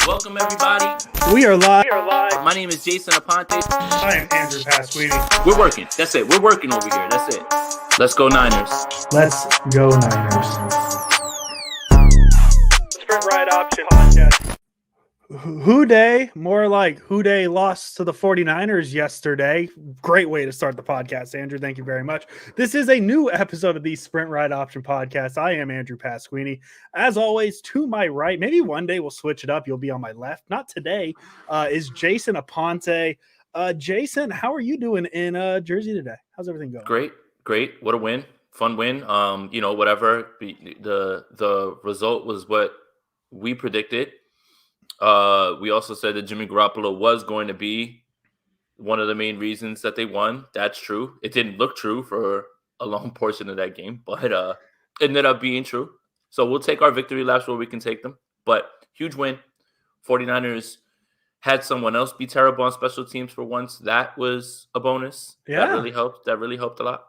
Welcome, everybody. We are live. My name is Jason Aponte. I am Andrew Pasquini. We're working. That's it. We're working over here. That's it. Let's go Niners. Let's go Niners. Sprint Ride Option Podcast. Who Day, more like Who Day lost to the 49ers yesterday. Great way to start the podcast, Andrew. Thank you very much. This is a new episode of the Sprint Ride Option Podcast. I am Andrew Pasquini. As always, to my right, maybe one day we'll switch it up. You'll be on my left. Not today, is Jason Aponte. Jason, how are you doing in Jersey today? How's everything going? Great. What a win. Fun win. Whatever. The result was what we predicted. We also said that Jimmy Garoppolo was going to be one of the main reasons that they won. That's true. It didn't look true for a long portion of that game, but it ended up being true. So we'll take our victory laps where we can take them. But huge win. 49ers had someone else be terrible on special teams for once. That was a bonus. Yeah. That really helped. That really helped a lot.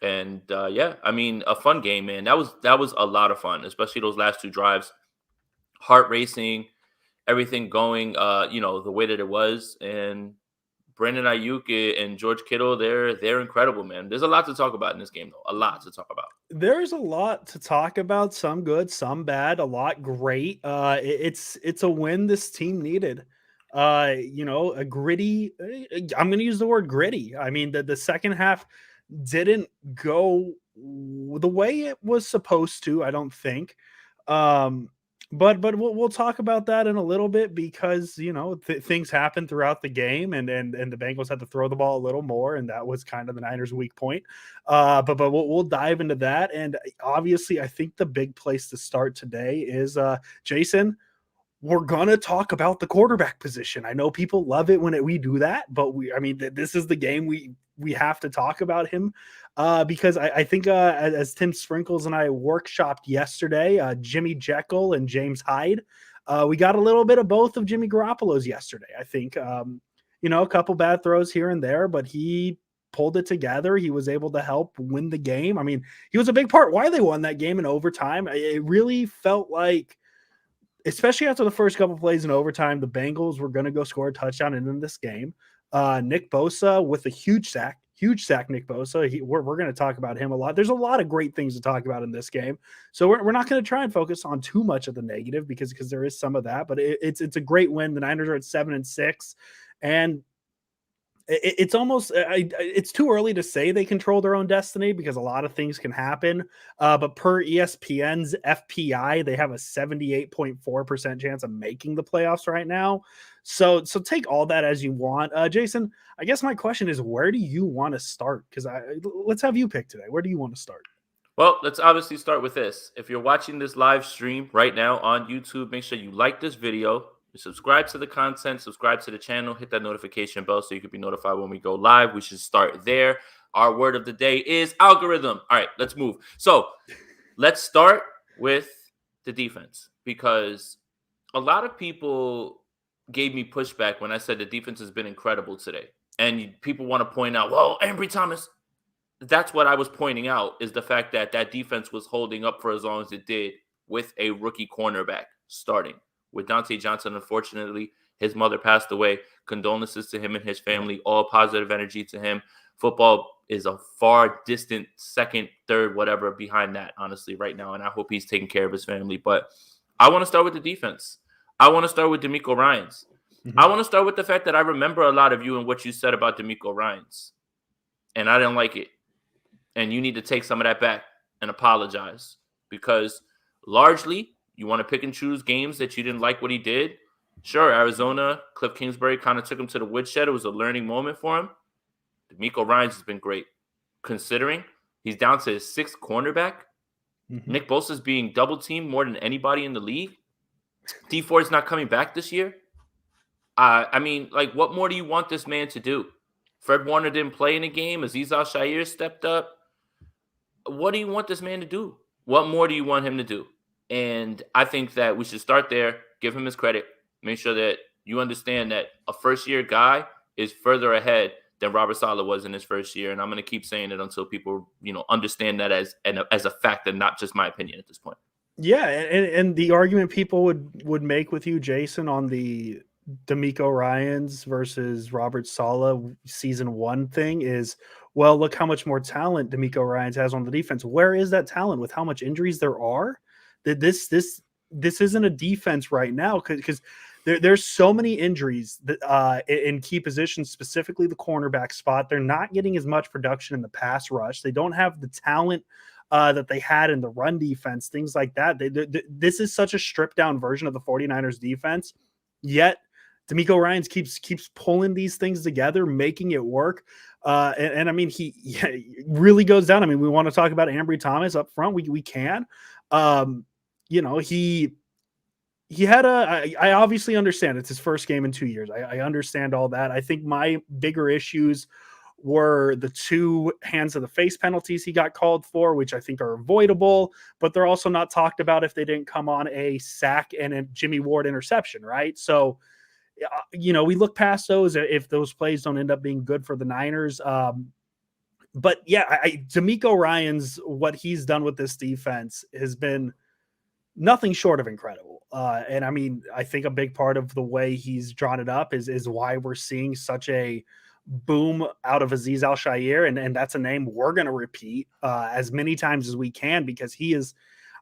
And a fun game, man. That was a lot of fun, especially those last two drives. Heart racing. Everything going, the way that it was, and Brandon Ayuk and George Kittle, they're incredible, man. There's a lot to talk about in this game, though. A lot to talk about. There's a lot to talk about. Some good, some bad. A lot great. It's a win this team needed. A gritty. I'm going to use the word gritty. I mean, the second half didn't go the way it was supposed to. I don't think. But we'll talk about that in a little bit because, things happen throughout the game and the Bengals had to throw the ball a little more. And that was kind of the Niners' weak point. But we'll dive into that. And obviously, I think the big place to start today is Jason. We're going to talk about the quarterback position. I know people love it when we do that, but this is the game we have to talk about him because I think as Tim Sprinkles and I workshopped yesterday, Jimmy Jekyll and James Hyde, we got a little bit of both of Jimmy Garoppolo's yesterday. I think, a couple bad throws here and there, but he pulled it together. He was able to help win the game. I mean, he was a big part why they won that game in overtime. It really felt like, especially after the first couple plays in overtime, the Bengals were going to go score a touchdown in this game. Nick Bosa with a huge sack, Nick Bosa. We're going to talk about him a lot. There's a lot of great things to talk about in this game. So we're not going to try and focus on too much of the negative because there is some of that, but it's a great win. The Niners are at 7-6 and it's almost it's too early to say they control their own destiny because a lot of things can happen. But per ESPN's FPI, they have a 78.4% chance of making the playoffs right now. So take all that as you want. Jason, I guess my question is, where do you want to start? Because let's have you pick today. Where do you want to start? Well, let's obviously start with this. If you're watching this live stream right now on YouTube, make sure you like this video. Subscribe to the content, subscribe to the channel, hit that notification bell so you can be notified when we go live. We should start there. Our word of the day is algorithm. All right, let's move. So let's start with the defense because a lot of people gave me pushback when I said the defense has been incredible today. And people want to point out, well, Ambry Thomas. That's what I was pointing out is the fact that defense was holding up for as long as it did with a rookie cornerback starting. With Dante Johnson, unfortunately, his mother passed away. Condolences to him and his family. All positive energy to him. Football is a far distant second, third, whatever behind that, honestly, right now. And I hope he's taking care of his family. But I want to start with the defense. I want to start with DeMeco Ryans. Mm-hmm. I want to start with the fact that I remember a lot of you and what you said about DeMeco Ryans. And I didn't like it. And you need to take some of that back and apologize. Because largely, you want to pick and choose games that you didn't like what he did? Sure, Arizona, Cliff Kingsbury kind of took him to the woodshed. It was a learning moment for him. DeMeco Ryans has been great, considering he's down to his sixth cornerback. Mm-hmm. Nick Bosa's being double-teamed more than anybody in the league. D Ford's not coming back this year. What more do you want this man to do? Fred Warner didn't play in the game. Azeez Al-Shaair stepped up. What do you want this man to do? What more do you want him to do? And I think that we should start there, give him his credit, make sure that you understand that a first-year guy is further ahead than Robert Saleh was in his first year. And I'm going to keep saying it until people, understand that as a fact and not just my opinion at this point. Yeah, and the argument people would make with you, Jason, on the D'Amico Ryans versus Robert Saleh season 1 thing is, well, look how much more talent D'Amico Ryans has on the defense. Where is that talent with how much injuries there are? That this isn't a defense right now because there's so many injuries that, in key positions, specifically the cornerback spot. They're not getting as much production in the pass rush. They don't have the talent that they had in the run defense, things like that. This is such a stripped down version of the 49ers defense, yet D'Amico Ryans keeps pulling these things together, making it work. And I mean, he really goes down. I mean, we want to talk about Ambry Thomas up front. We can. Um, you know, he had I obviously understand it's his first game in 2 years. I understand all that. I think my bigger issues were the 2 hands of the face penalties he got called for, which I think are avoidable, but they're also not talked about if they didn't come on a sack and a Jimmy Ward interception, right? So, we look past those if those plays don't end up being good for the Niners. But yeah, D'Amico Ryans, what he's done with this defense has been nothing short of incredible. And I mean, I think a big part of the way he's drawn it up is why we're seeing such a boom out of Aziz Al Shair, and that's a name we're going to repeat as many times as we can because he is.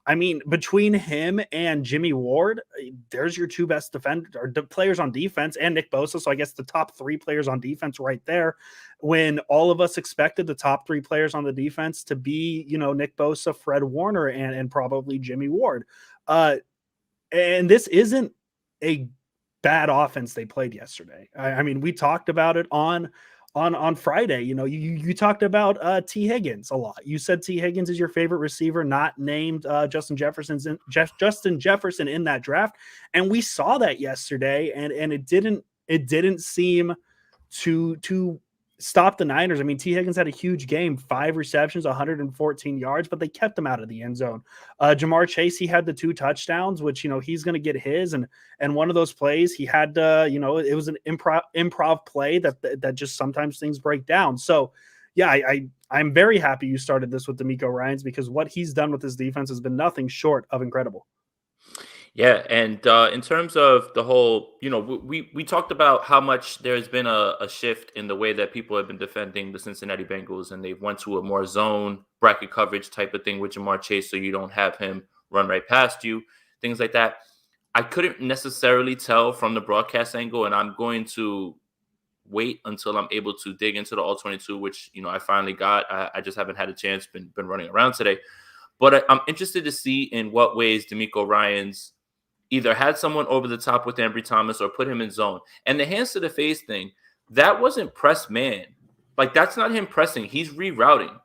I mean, between him and Jimmy Ward, there's your 2 best defenders or players on defense, and Nick Bosa. So I guess the top 3 players on defense right there. When all of us expected the top 3 players on the defense to be, Nick Bosa, Fred Warner, and probably Jimmy Ward. And this isn't a bad offense they played yesterday. I mean, we talked about it on Friday. You talked about T Higgins a lot. You said T Higgins is your favorite receiver, not named Justin Jefferson in that draft, and we saw that yesterday. And it didn't seem to stop the Niners. I mean, T Higgins had a huge game, 5 receptions, 114 yards, but they kept him out of the end zone. Jamar Chase, he had the 2 touchdowns, which he's going to get his, and one of those plays he had it was an improv play that just sometimes things break down. So yeah, I'm very happy you started this with D'Amico Ryans because what he's done with his defense has been nothing short of incredible. Yeah, and in terms of the whole, we talked about how much there's been a shift in the way that people have been defending the Cincinnati Bengals, and they've went to a more zone bracket coverage type of thing with Jamar Chase, so you don't have him run right past you, things like that. I couldn't necessarily tell from the broadcast angle, and I'm going to wait until I'm able to dig into the all 22, which I finally got. I just haven't had a chance. Been running around today, but I'm interested to see in what ways D'Amico Ryans either had someone over the top with Ambry Thomas or put him in zone. And the hands to the face thing, that wasn't press man. Like, that's not him pressing. He's rerouting.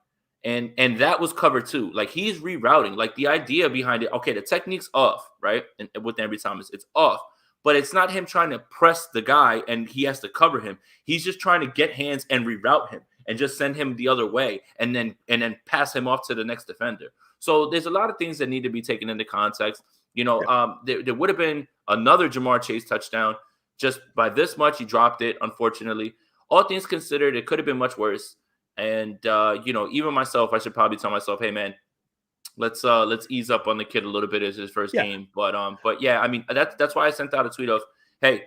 And that was cover too. Like, he's rerouting. Like, the idea behind it, okay, the technique's off, right? And with Ambry Thomas, it's off. But it's not him trying to press the guy and he has to cover him. He's just trying to get hands and reroute him and just send him the other way and then pass him off to the next defender. So there's a lot of things that need to be taken into context. There would have been another Jamar Chase touchdown. Just by this much, he dropped it, unfortunately. All things considered, it could have been much worse. And even myself, I should probably tell myself, hey man, let's ease up on the kid a little bit as his first game. But yeah, I mean, that's why I sent out a tweet of, hey,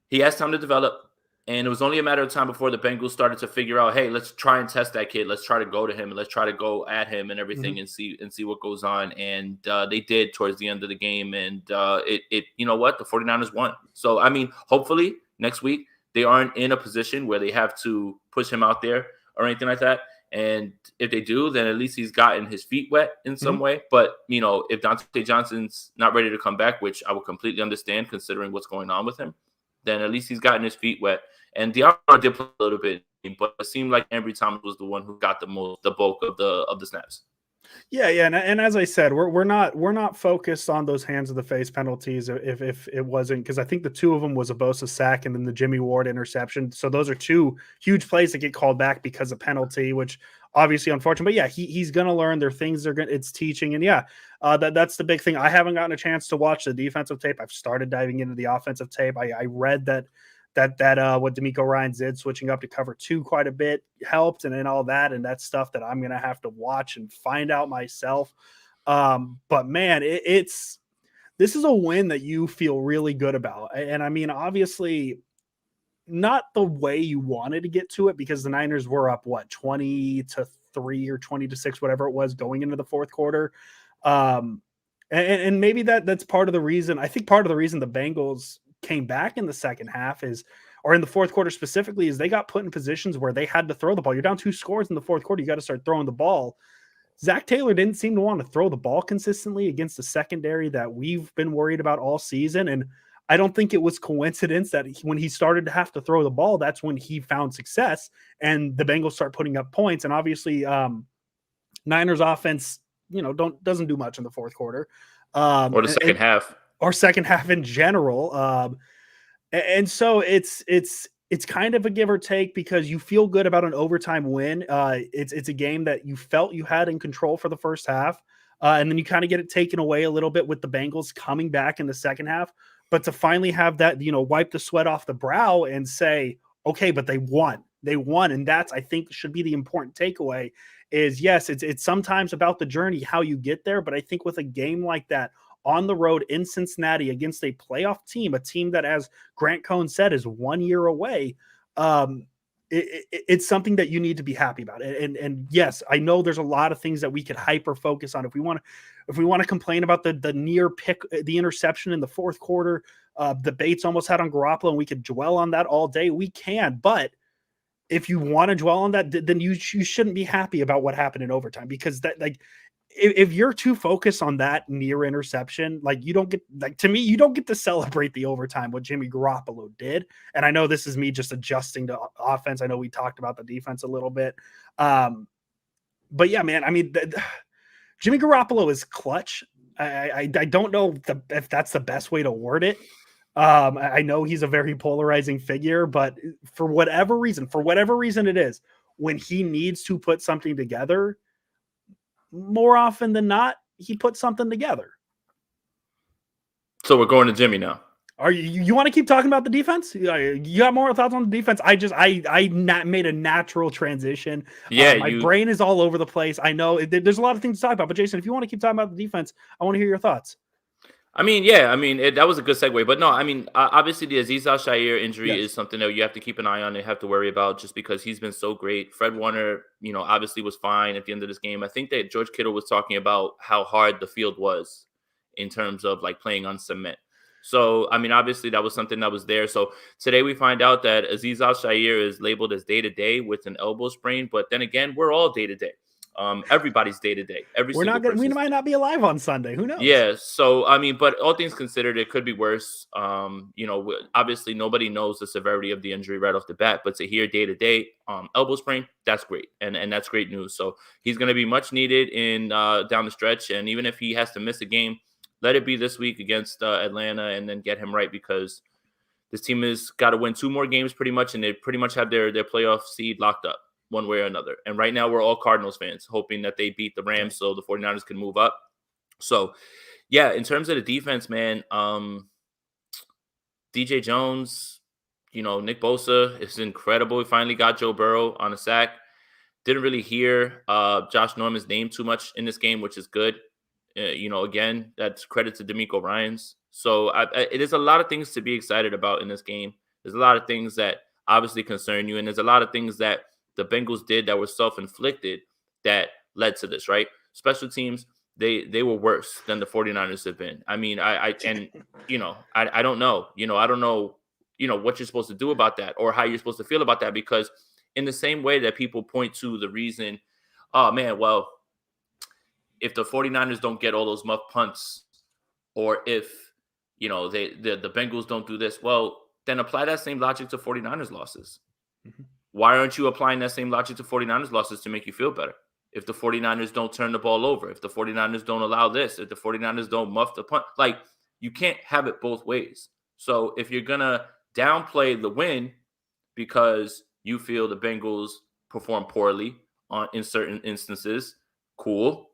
he has time to develop. And it was only a matter of time before the Bengals started to figure out, hey, let's try and test that kid. Let's try to go to him and let's try to go at him and everything and see what goes on. And they did towards the end of the game. And it you know what? The 49ers won. So, I mean, hopefully next week they aren't in a position where they have to push him out there or anything like that. And if they do, then at least he's gotten his feet wet in some way. But, if Dante Johnson's not ready to come back, which I would completely understand considering what's going on with him, then at least he's gotten his feet wet. And Diarra did play a little bit, but it seemed like Ambry Thomas was the one who got the bulk of the snaps. Yeah, and as I said, we're not focused on those hands of the face penalties. If it wasn't, because I think the 2 of them was a Bosa sack and then the Jimmy Ward interception. So those are 2 huge plays that get called back because of penalty, which obviously unfortunate. But yeah, he's gonna learn. There are things it's teaching, and yeah, that's the big thing. I haven't gotten a chance to watch the defensive tape. I've started diving into the offensive tape. I read that what D'Amico Ryans did, switching up to cover 2 quite a bit, helped, and all that, and that's stuff that I'm gonna have to watch and find out myself. But man, this is a win that you feel really good about. And I mean, obviously, not the way you wanted to get to it because the Niners were up, what, 20-3 or 20-6, whatever it was, going into the fourth quarter. And maybe that's part of the reason. I think part of the reason the Bengals came back in the second half is, or in the fourth quarter specifically, is they got put in positions where they had to throw the ball. You're down 2 scores in the fourth quarter. You got to start throwing the ball. Zach Taylor didn't seem to want to throw the ball consistently against the secondary that we've been worried about all season. And I don't think it was coincidence that when he started to have to throw the ball, that's when he found success and the Bengals start putting up points. And obviously, Niners offense, doesn't do much in the fourth quarter. Or the second half. Or second half in general. And so it's kind of a give or take because you feel good about an overtime win. It's a game that you felt you had in control for the first half. And then you kind of get it taken away a little bit with the Bengals coming back in the second half. But to finally have that, wipe the sweat off the brow and say, okay, but they won. They won. And that's, I think, should be the important takeaway is, yes, it's sometimes about the journey, how you get there. But I think with a game like that on the road in Cincinnati against a playoff team, a team that, as Grant Cohn said, is 1 year away, it's something that you need to be happy about. And yes, I know there's a lot of things that we could hyper focus on. If we want to complain about the near pick, the interception in the fourth quarter, the Bates almost had on Garoppolo, and we could dwell on that all day. We can, but if you want to dwell on that, then you shouldn't be happy about what happened in overtime, because that, like, if you're too focused on that near interception, like, you don't get, like, to me, you don't get to celebrate the overtime, what Jimmy Garoppolo did. And I know this is me just adjusting to offense. I know we talked about the defense a little bit. But yeah, man, I mean, Jimmy Garoppolo is clutch. I don't know if that's the best way to word it. I know he's a very polarizing figure, but for whatever reason it is, when he needs to put something together, more often than not, he puts something together. So we're going to Jimmy now. Are you want to keep talking about the defense? You got more thoughts on the defense? I made a natural transition. Yeah, my brain is all over the place. I know there's a lot of things to talk about, but Jason, if you want to keep talking about the defense, I want to hear your thoughts. I mean, yeah, that was a good segue. But no, I mean, obviously the Azeez Al-Shaair injury is something that you have to keep an eye on and have to worry about, just because he's been so great. Fred Warner, obviously was fine at the end of this game. I think that George Kittle was talking about how hard the field was in terms of, like, playing on cement. So, I mean, obviously that was something that was there. So today we find out that Azeez Al-Shaair is labeled as day-to-day with an elbow sprain. But then again, we're all day-to-day. Everybody's day-to-day. We might not be alive on Sunday. Who knows? Yeah. So, I mean, but all things considered, it could be worse. Obviously nobody knows the severity of the injury right off the bat, but to hear day-to-day elbow sprain, that's great. And that's great news. So he's going to be much needed in down the stretch. And even if he has to miss a game, let it be this week against Atlanta, and then get him right, because this team has got to win 2 more games pretty much, and they pretty much have their playoff seed locked up one way or another. And right now we're all Cardinals fans hoping that they beat the Rams so the 49ers can move up. So, yeah, in terms of the defense, man, DJ Jones, Nick Bosa is incredible. We finally got Joe Burrow on a sack. Didn't really hear Josh Norman's name too much in this game, which is good. Again, that's credit to DeMeco Ryans. So it is a lot of things to be excited about in this game. There's a lot of things that obviously concern you, and there's a lot of things that the Bengals did that were self-inflicted that led to this, right? Special teams, they were worse than the 49ers have been. I mean, I don't know. I don't know, what you're supposed to do about that, or how you're supposed to feel about that, because in the same way that people point to the reason, oh man, well, if the 49ers don't get all those muff punts, or if, the Bengals don't do this, well, then apply that same logic to 49ers losses. Mm-hmm. Why aren't you applying that same logic to 49ers losses to make you feel better? If the 49ers don't turn the ball over, if the 49ers don't allow this, if the 49ers don't muff the punt, like, you can't have it both ways. So if you're going to downplay the win because you feel the Bengals perform poorly in certain instances, cool.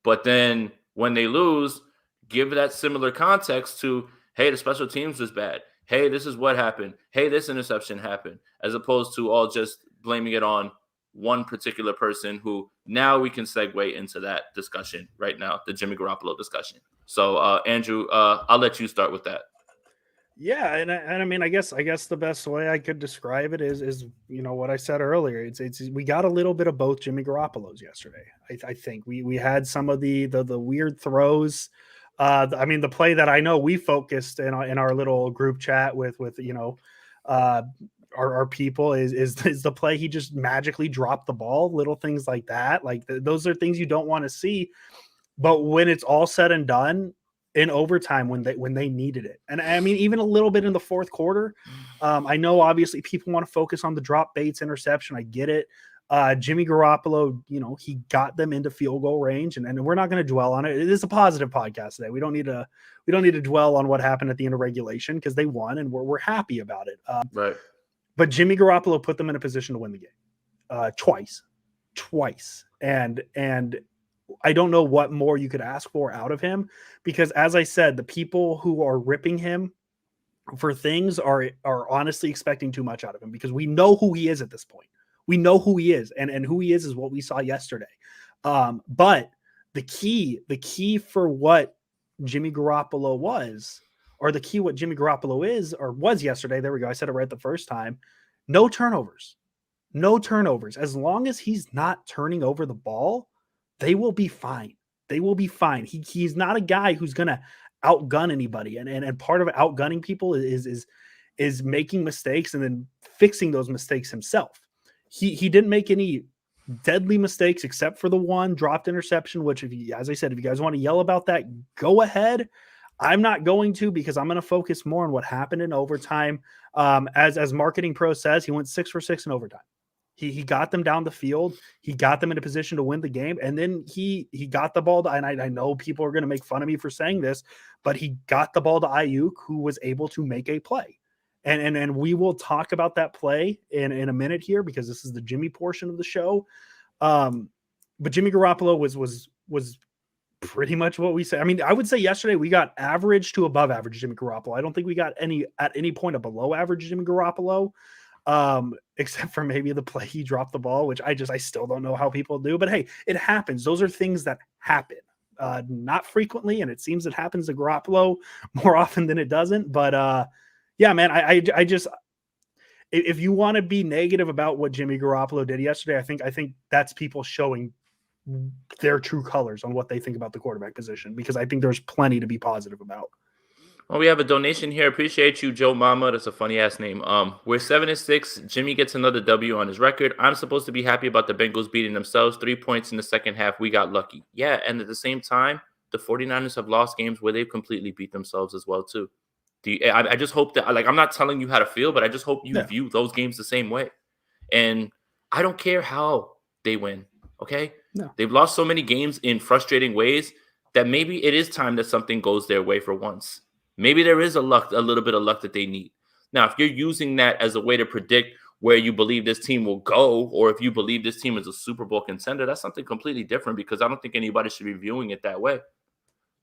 But then when they lose, give that similar context to, hey, the special teams was bad. Hey, this is what happened. Hey, this interception happened, as opposed to all just blaming it on one particular person who now we can segue into that discussion right now, the Jimmy Garoppolo discussion. So, Andrew, I'll let you start with that. Yeah, and I mean, I guess the best way I could describe it is what I said earlier. It's we got a little bit of both Jimmy Garoppolos yesterday. I think we had some of the weird throws. I mean, the play that I know we focused in our little group chat with uh, our people is the play he just magically dropped the ball. Little things like that, like those are things you don't want to see. But when it's all said and done in overtime, when they needed it, and I mean even a little bit in the fourth quarter, I know obviously people want to focus on the drop Bates interception. I get it. Jimmy Garoppolo, he got them into field goal range, and we're not going to dwell on it. It is a positive podcast today. We don't need to dwell on what happened at the end of regulation because they won and we're happy about it. Right. But Jimmy Garoppolo put them in a position to win the game twice, and I don't know what more you could ask for out of him, because as I said, the people who are ripping him for things are honestly expecting too much out of him, because we know who he is at this point. We know who he is, and who he is what we saw yesterday. But the key for what Jimmy Garoppolo was, or the key what Jimmy Garoppolo is or was yesterday, there we go. I said it right the first time. No turnovers. No turnovers. As long as he's not turning over the ball, they will be fine. They will be fine. He's not a guy who's going to outgun anybody. And part of outgunning people is making mistakes and then fixing those mistakes himself. He didn't make any deadly mistakes except for the one dropped interception, which, as I said, if you guys want to yell about that, go ahead. I'm not going to, because I'm going to focus more on what happened in overtime. As Marketing Pro says, he went 6 for 6 in overtime. He got them down the field. He got them in a position to win the game. And then he got the ball to, and I know people are going to make fun of me for saying this, but he got the ball to Ayuk, who was able to make a play. And we will talk about that play in a minute here, because this is the Jimmy portion of the show. But Jimmy Garoppolo was pretty much what we said. I mean, I would say yesterday we got average to above average Jimmy Garoppolo. I don't think we got at any point a below average Jimmy Garoppolo. Except for maybe the play he dropped the ball, which I still don't know how people do, but hey, it happens. Those are things that happen, not frequently. And it seems it happens to Garoppolo more often than it doesn't. But, yeah, man, I just, if you want to be negative about what Jimmy Garoppolo did yesterday, I think that's people showing their true colors on what they think about the quarterback position, because I think there's plenty to be positive about. Well, we have a donation here. Appreciate you, Joe Mama. That's a funny ass name. We're 7-6. Jimmy gets another W on his record. I'm supposed to be happy about the Bengals beating themselves. 3 points in the second half. We got lucky. Yeah, and at the same time, the 49ers have lost games where they've completely beat themselves as well, too. I just hope that, like, I'm not telling you how to feel, but I just hope you view those games the same way. And I don't care how they win, okay? No. They've lost so many games in frustrating ways that maybe it is time that something goes their way for once. Maybe there is a little bit of luck that they need. Now, if you're using that as a way to predict where you believe this team will go, or if you believe this team is a Super Bowl contender, that's something completely different, because I don't think anybody should be viewing it that way.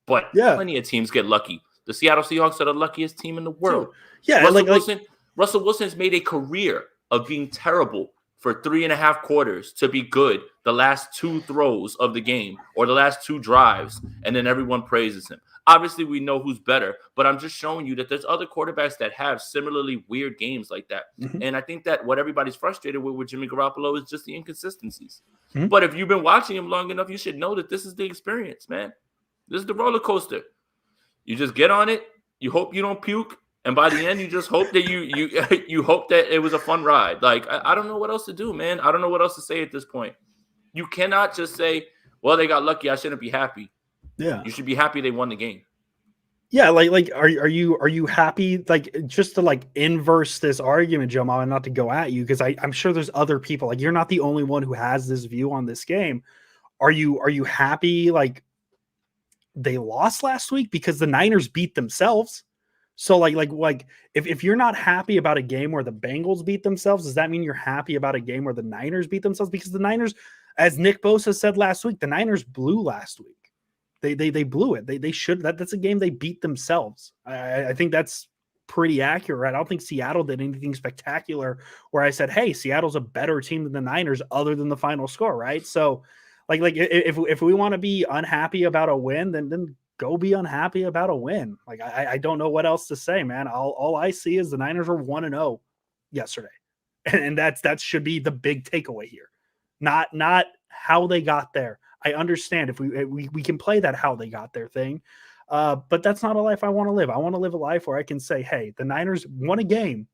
But plenty of teams get lucky. The Seattle Seahawks are the luckiest team in the world. Yeah, Russell Wilson has made a career of being terrible for 3.5 quarters to be good the last 2 throws of the game or the last 2 drives, and then everyone praises him. Obviously, we know who's better, but I'm just showing you that there's other quarterbacks that have similarly weird games like that. Mm-hmm. And I think that what everybody's frustrated with Jimmy Garoppolo is just the inconsistencies. Mm-hmm. But if you've been watching him long enough, you should know that this is the experience, man. This is the roller coaster. You just get on it. You hope you don't puke. And by the end, you just hope that you hope that it was a fun ride. Like, I don't know what else to do, man. I don't know what else to say at this point. You cannot just say, well, they got lucky, I shouldn't be happy. Yeah. You should be happy they won the game. Yeah, like are you happy, like, just to like inverse this argument, Joe Mama, not to go at you, because I'm sure there's other people, like, you're not the only one who has this view on this game. Are you happy like they lost last week because the Niners beat themselves? So like if you're not happy about a game where the Bengals beat themselves, does that mean you're happy about a game where the Niners beat themselves? Because the Niners, as Nick Bosa said last week, the Niners blew last week. They blew it. They should. That's a game they beat themselves. I think that's pretty accurate. Right? I don't think Seattle did anything spectacular where I said, hey, Seattle's a better team than the Niners other than the final score, right? So like if we want to be unhappy about a win, then go be unhappy about a win. Like I don't know what else to say, man. All I see is the Niners were 1-0 yesterday. And that should be the big takeaway here. Not how they got there. I understand if we can play that how they got there thing. But that's not a life I want to live. I want to live a life where I can say, hey, the Niners won a game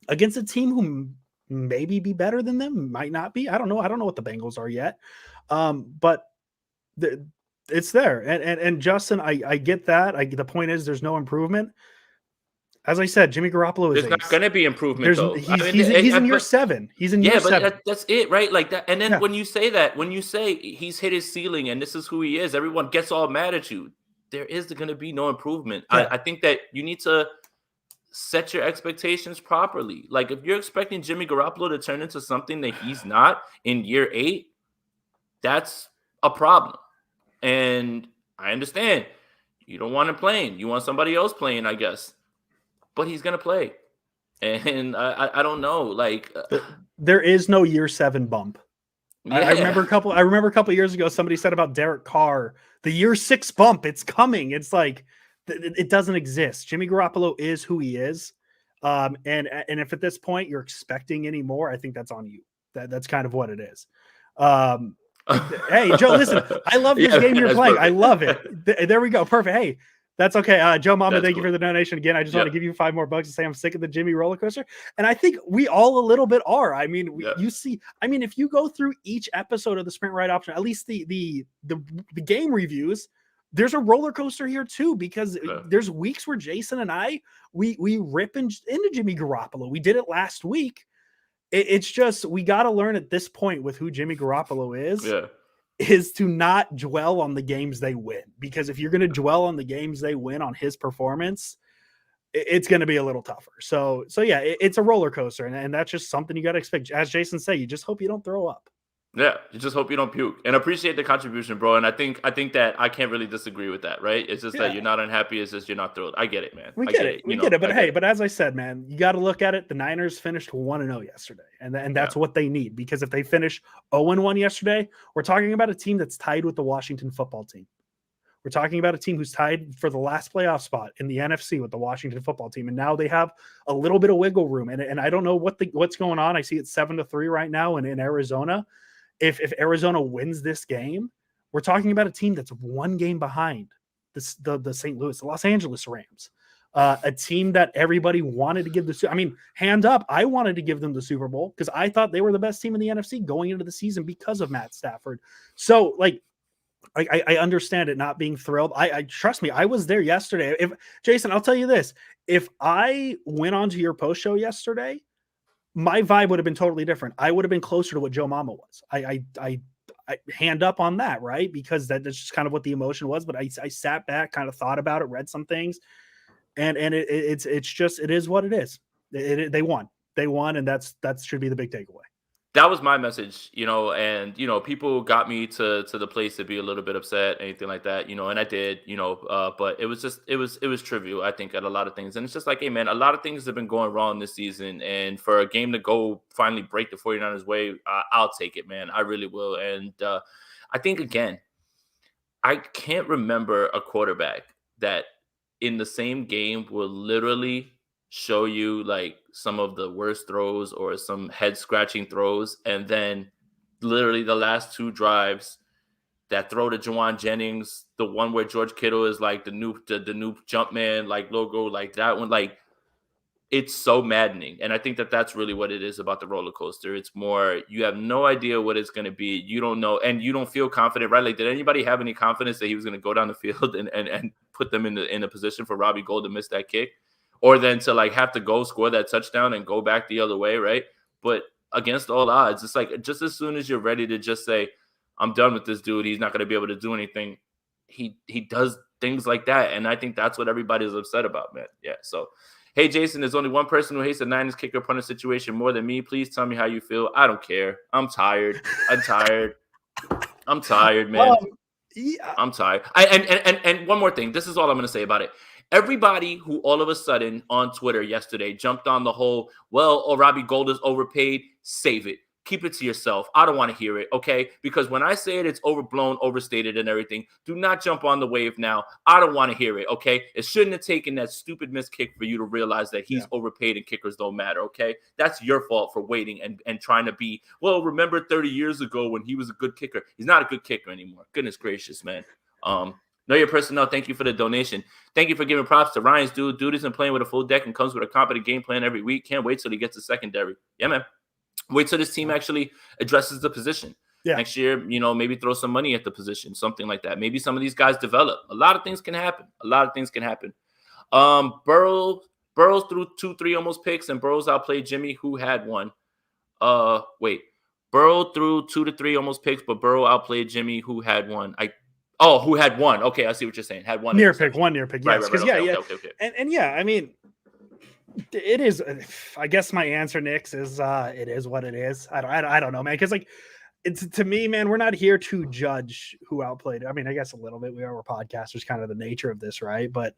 against a team who maybe be better than them, might not be. I don't know. I don't know what the Bengals are yet. But it's there. And Justin, I get that. The point is there's no improvement. As I said, Jimmy Garoppolo is there's not going to be improvement though. He's in year 7. He's in year 7. That's it, right? Like that. And then when you say he's hit his ceiling and this is who he is, everyone gets all mad at you. There is going to be no improvement. Yeah. I think that you need to set your expectations properly. Like if you're expecting Jimmy Garoppolo to turn into something that he's not in year 8, that's a problem. And I understand you don't want him playing. You want somebody else playing, I guess. But he's going to play. And I don't know. Like there is no year 7 bump. Yeah. I remember a couple years ago, somebody said about Derek Carr, the year 6 bump, it's coming. It's like, it doesn't exist. Jimmy Garoppolo is who he is. And if at this point you're expecting any more, I think that's on you. That's kind of what it is. Hey, Joe, listen, I love this game you're playing. Perfect. I love it. There we go. Perfect. Hey, that's okay. Joe Mama, thank you for the donation again. I just want to give you $5 more to say I'm sick of the Jimmy roller coaster. And I think we all a little bit are. I mean, you see, I mean, if you go through each episode of the Sprint Right Option, at least the game reviews, there's a roller coaster here too, because there's weeks where Jason and I, we rip into Jimmy Garoppolo. We did it last week. It's just, we got to learn at this point with who Jimmy Garoppolo is to not dwell on the games they win. Because if you're going to dwell on the games they win on his performance, it's going to be a little tougher. So yeah, it's a roller coaster. And that's just something you got to expect. As Jason said, you just hope you don't throw up. Yeah, you just hope you don't puke. And appreciate the contribution, bro. And I think that I can't really disagree with that, right? It's just that you're not unhappy. It's just you're not thrilled. I get it, man. We get it. But hey, but as I said, man, you got to look at it. The Niners finished 1-0 yesterday. And that's what they need. Because if they finish 0-1 yesterday, we're talking about a team that's tied with the Washington football team. We're talking about a team who's tied for the last playoff spot in the NFC with the Washington football team. And now they have a little bit of wiggle room. And I don't know what's going on. I see it's 7-3 right now in Arizona. If Arizona wins this game, we're talking about a team that's one game behind the St. Louis, the Los Angeles Rams, a team that everybody wanted to give hand up. I wanted to give them the Super Bowl because I thought they were the best team in the NFC going into the season because of Matt Stafford. So like, I understand it not being thrilled. I trust me, I was there yesterday. If Jason, I'll tell you this, if I went onto your post show yesterday, my vibe would have been totally different. I would have been closer to what Joe Mama was. I hand up on that, right? Because that's just kind of what the emotion was. But I sat back, kind of thought about it, read some things, and it's just, it is what it is. They won, and that should be the big takeaway. That was my message, and, people got me to the place to be a little bit upset, anything like that, and I did, but it was just, it was trivial, I think, at a lot of things. And it's just like, hey, man, a lot of things have been going wrong this season. And for a game to go finally break the 49ers way, I'll take it, man. I really will. And I think, again, I can't remember a quarterback that in the same game will literally show you like some of the worst throws or some head scratching throws, and then literally the last 2 drives, that throw to Juwan Jennings, the one where George Kittle is like the new jump man like logo, like that one, like it's so maddening. And I think that that's really what it is about the roller coaster. It's more, you have no idea what it's going to be. You don't know, and you don't feel confident, right? Like, did anybody have any confidence that he was going to go down the field and put them in a position for Robbie Gould to miss that kick? Or then to like have to go score that touchdown and go back the other way, right? But against all odds, it's like just as soon as you're ready to just say, I'm done with this dude, he's not going to be able to do anything, he does things like that. And I think that's what everybody's upset about, man. Yeah. So, hey, Jason, there's only one person who hates the Niners kicker punter situation more than me. Please tell me how you feel. I don't care. I'm tired. I'm tired, man. Yeah. I'm tired. And one more thing. This is all I'm going to say about it. Everybody who all of a sudden on Twitter yesterday jumped on the whole, well, Robbie Gold is overpaid, save it. Keep it to yourself. I don't want to hear it, okay? Because when I say it, it's overblown, overstated, and everything. Do not jump on the wave now. I don't want to hear it, okay? It shouldn't have taken that stupid missed kick for you to realize that he's overpaid and kickers don't matter, okay? That's your fault for waiting and trying to be, well, remember 30 years ago when he was a good kicker. He's not a good kicker anymore. Goodness gracious, man. Know your personnel. Thank you for the donation. Thank you for giving props to Ryan's dude. Dude isn't playing with a full deck and comes with a competent game plan every week. Can't wait till he gets a secondary. Yeah, man. Wait till this team actually addresses the position. Yeah. Next year, maybe throw some money at the position, something like that. Maybe some of these guys develop. A lot of things can happen. Burrows threw 2-3 almost picks, and Burrows outplayed Jimmy, who had one. Burrow threw 2 to 3 almost picks, but Burrow outplayed Jimmy, who had one. Who had one? Okay, I see what you're saying. Had one near pick. Yes, right. Okay. And yeah, I mean, it is. I guess my answer, Nix, is it is what it is. I don't know, man. Because it's to me, man, we're not here to judge who outplayed. I mean, I guess a little bit. We're podcasters, kind of the nature of this, right? But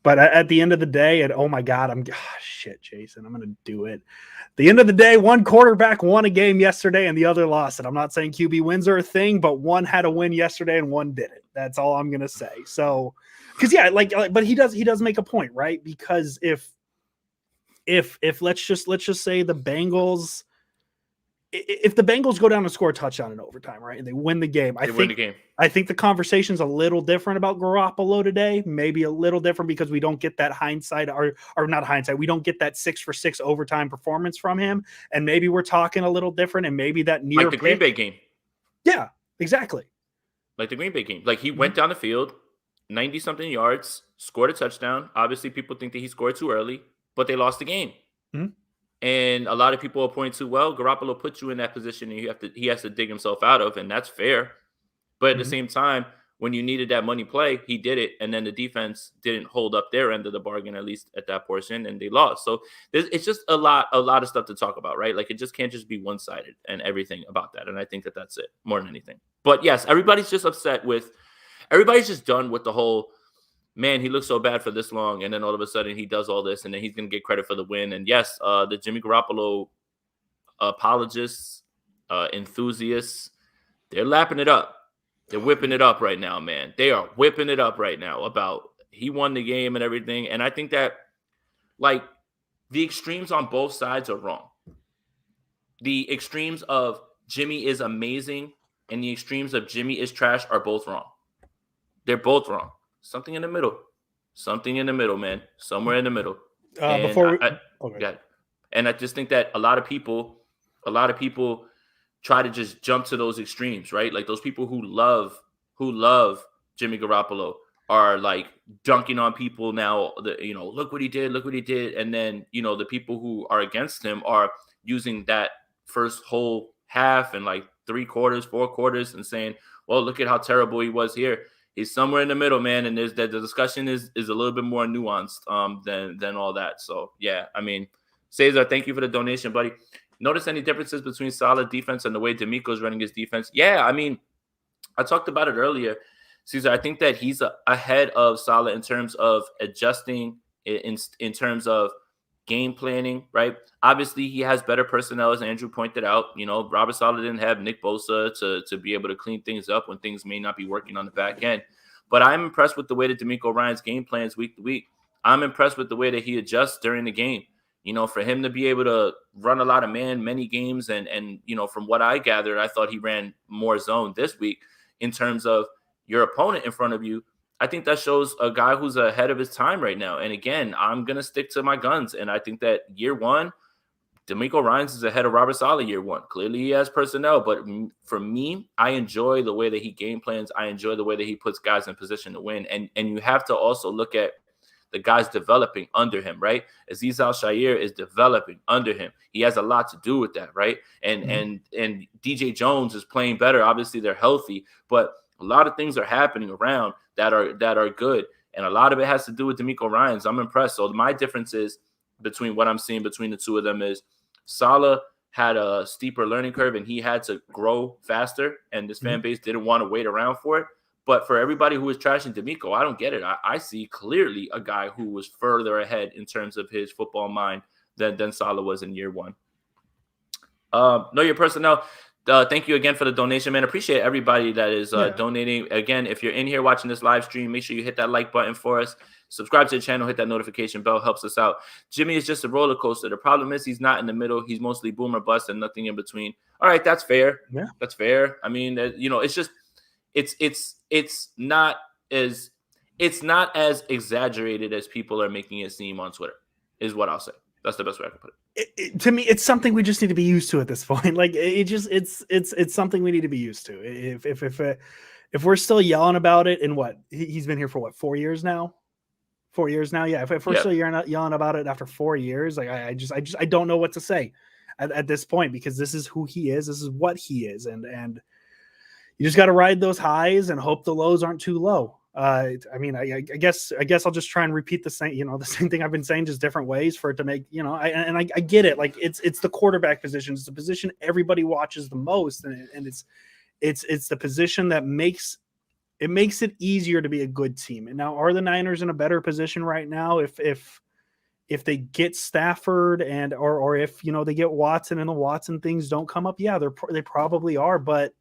at the end of the day, and oh my God, shit, Jason, I'm gonna do it. At the end of the day, one quarterback won a game yesterday, and the other lost it. I'm not saying QB wins are a thing, but one had a win yesterday and one didn't. That's all I'm gonna say. So, because yeah, but he does make a point, right? Because if let's just say the Bengals. If the Bengals go down and score a touchdown in overtime, right, and they win the game, I think the conversation's a little different about Garoppolo today. Maybe a little different because we don't get that hindsight, or not hindsight. We don't get that 6-for-6 overtime performance from him, and maybe we're talking a little different. And maybe that near like the Green Bay game. Yeah, exactly. Like the Green Bay game. Like he went down the field, 90-something yards, scored a touchdown. Obviously, people think that he scored too early, but they lost the game. Mm-hmm. And a lot of people will point to, well, Garoppolo put you in that position and he has to dig himself out of, and that's fair. But at the same time, when you needed that money play, he did it, and then the defense didn't hold up their end of the bargain, at least at that portion, and they lost. So it's just a lot of stuff to talk about, right? Like it just can't just be one-sided and everything about that. And I think that that's it more than anything. But yes, everybody's just done with the whole, man, he looks so bad for this long, and then all of a sudden he does all this, and then he's going to get credit for the win. And yes, the Jimmy Garoppolo apologists, enthusiasts, they're lapping it up. They're whipping it up right now, man. They are whipping it up right now about he won the game and everything. And I think that, like, the extremes on both sides are wrong. The extremes of Jimmy is amazing and the extremes of Jimmy is trash are both wrong. They're both wrong. Something in the middle, man. Somewhere in the middle. And I just think that a lot of people try to just jump to those extremes, right? Like those people who love Jimmy Garoppolo are like dunking on people now. Look what he did, and then the people who are against him are using that first whole half and like 3 quarters, 4 quarters, and saying, well, look at how terrible he was here. He's somewhere in the middle, man, and there's that the discussion is a little bit more nuanced than all that. So yeah, I mean, Cesar, thank you for the donation, buddy. Notice any differences between solid defense and the way D'Amico's running his defense? Yeah, I mean, I talked about it earlier, Cesar. I think that he's ahead of Saleh in terms of adjusting, in terms of game planning, right? Obviously, he has better personnel, as Andrew pointed out. Robert Saleh didn't have Nick Bosa to be able to clean things up when things may not be working on the back end. But I'm impressed with the way that D'Amico Ryan's game plans week to week. I'm impressed with the way that he adjusts during the game. For him to be able to run a lot of many games, and from what I gathered, I thought he ran more zone this week in terms of your opponent in front of you. I think that shows a guy who's ahead of his time right now. And again, I'm going to stick to my guns. And I think that year one, D'Amico Ryans is ahead of Robert Saleh year one. Clearly he has personnel, but for me, I enjoy the way that he game plans. I enjoy the way that he puts guys in position to win. And you have to also look at the guys developing under him, right? Azeez Al-Shaair is developing under him. He has a lot to do with that, right? And DJ Jones is playing better. Obviously, they're healthy, but a lot of things are happening around that are good. And a lot of it has to do with D'Amico Ryans. I'm impressed. So my difference is between what I'm seeing between the two of them is Saleh had a steeper learning curve and he had to grow faster, and this fan base didn't want to wait around for it. But for everybody who is trashing D'Amico, I don't get it. I see clearly a guy who was further ahead in terms of his football mind than Salah was in year one. Know your personnel. Thank you again for the donation, man. Appreciate everybody that is donating. Again, if you're in here watching this live stream, make sure you hit that like button for us. Subscribe to the channel, hit that notification bell, helps us out. Jimmy is just a roller coaster. The problem is he's not in the middle. He's mostly boomer bust and nothing in between. All right, that's fair. Yeah, that's fair. I mean, it's just it's not as exaggerated as people are making it seem on Twitter, is what I'll say. That's the best way I can put it. To me, it's something we just need to be used to at this point. Like it's something we need to be used to. If we're still yelling about it, and what he's been here for, what, 4 years now? 4 years now, yeah. If we're still yelling about it after 4 years, like I don't know what to say at this point, because this is who he is. This is what he is, and you just got to ride those highs and hope the lows aren't too low. I mean, I guess I'll just try and repeat the same thing I've been saying, just different ways for it to make, I get it. Like it's the quarterback position. It's the position everybody watches the most. And it's the position that makes it easier to be a good team. And now, are the Niners in a better position right now? If they get Stafford or if, they get Watson and the Watson things don't come up, yeah, they probably are. But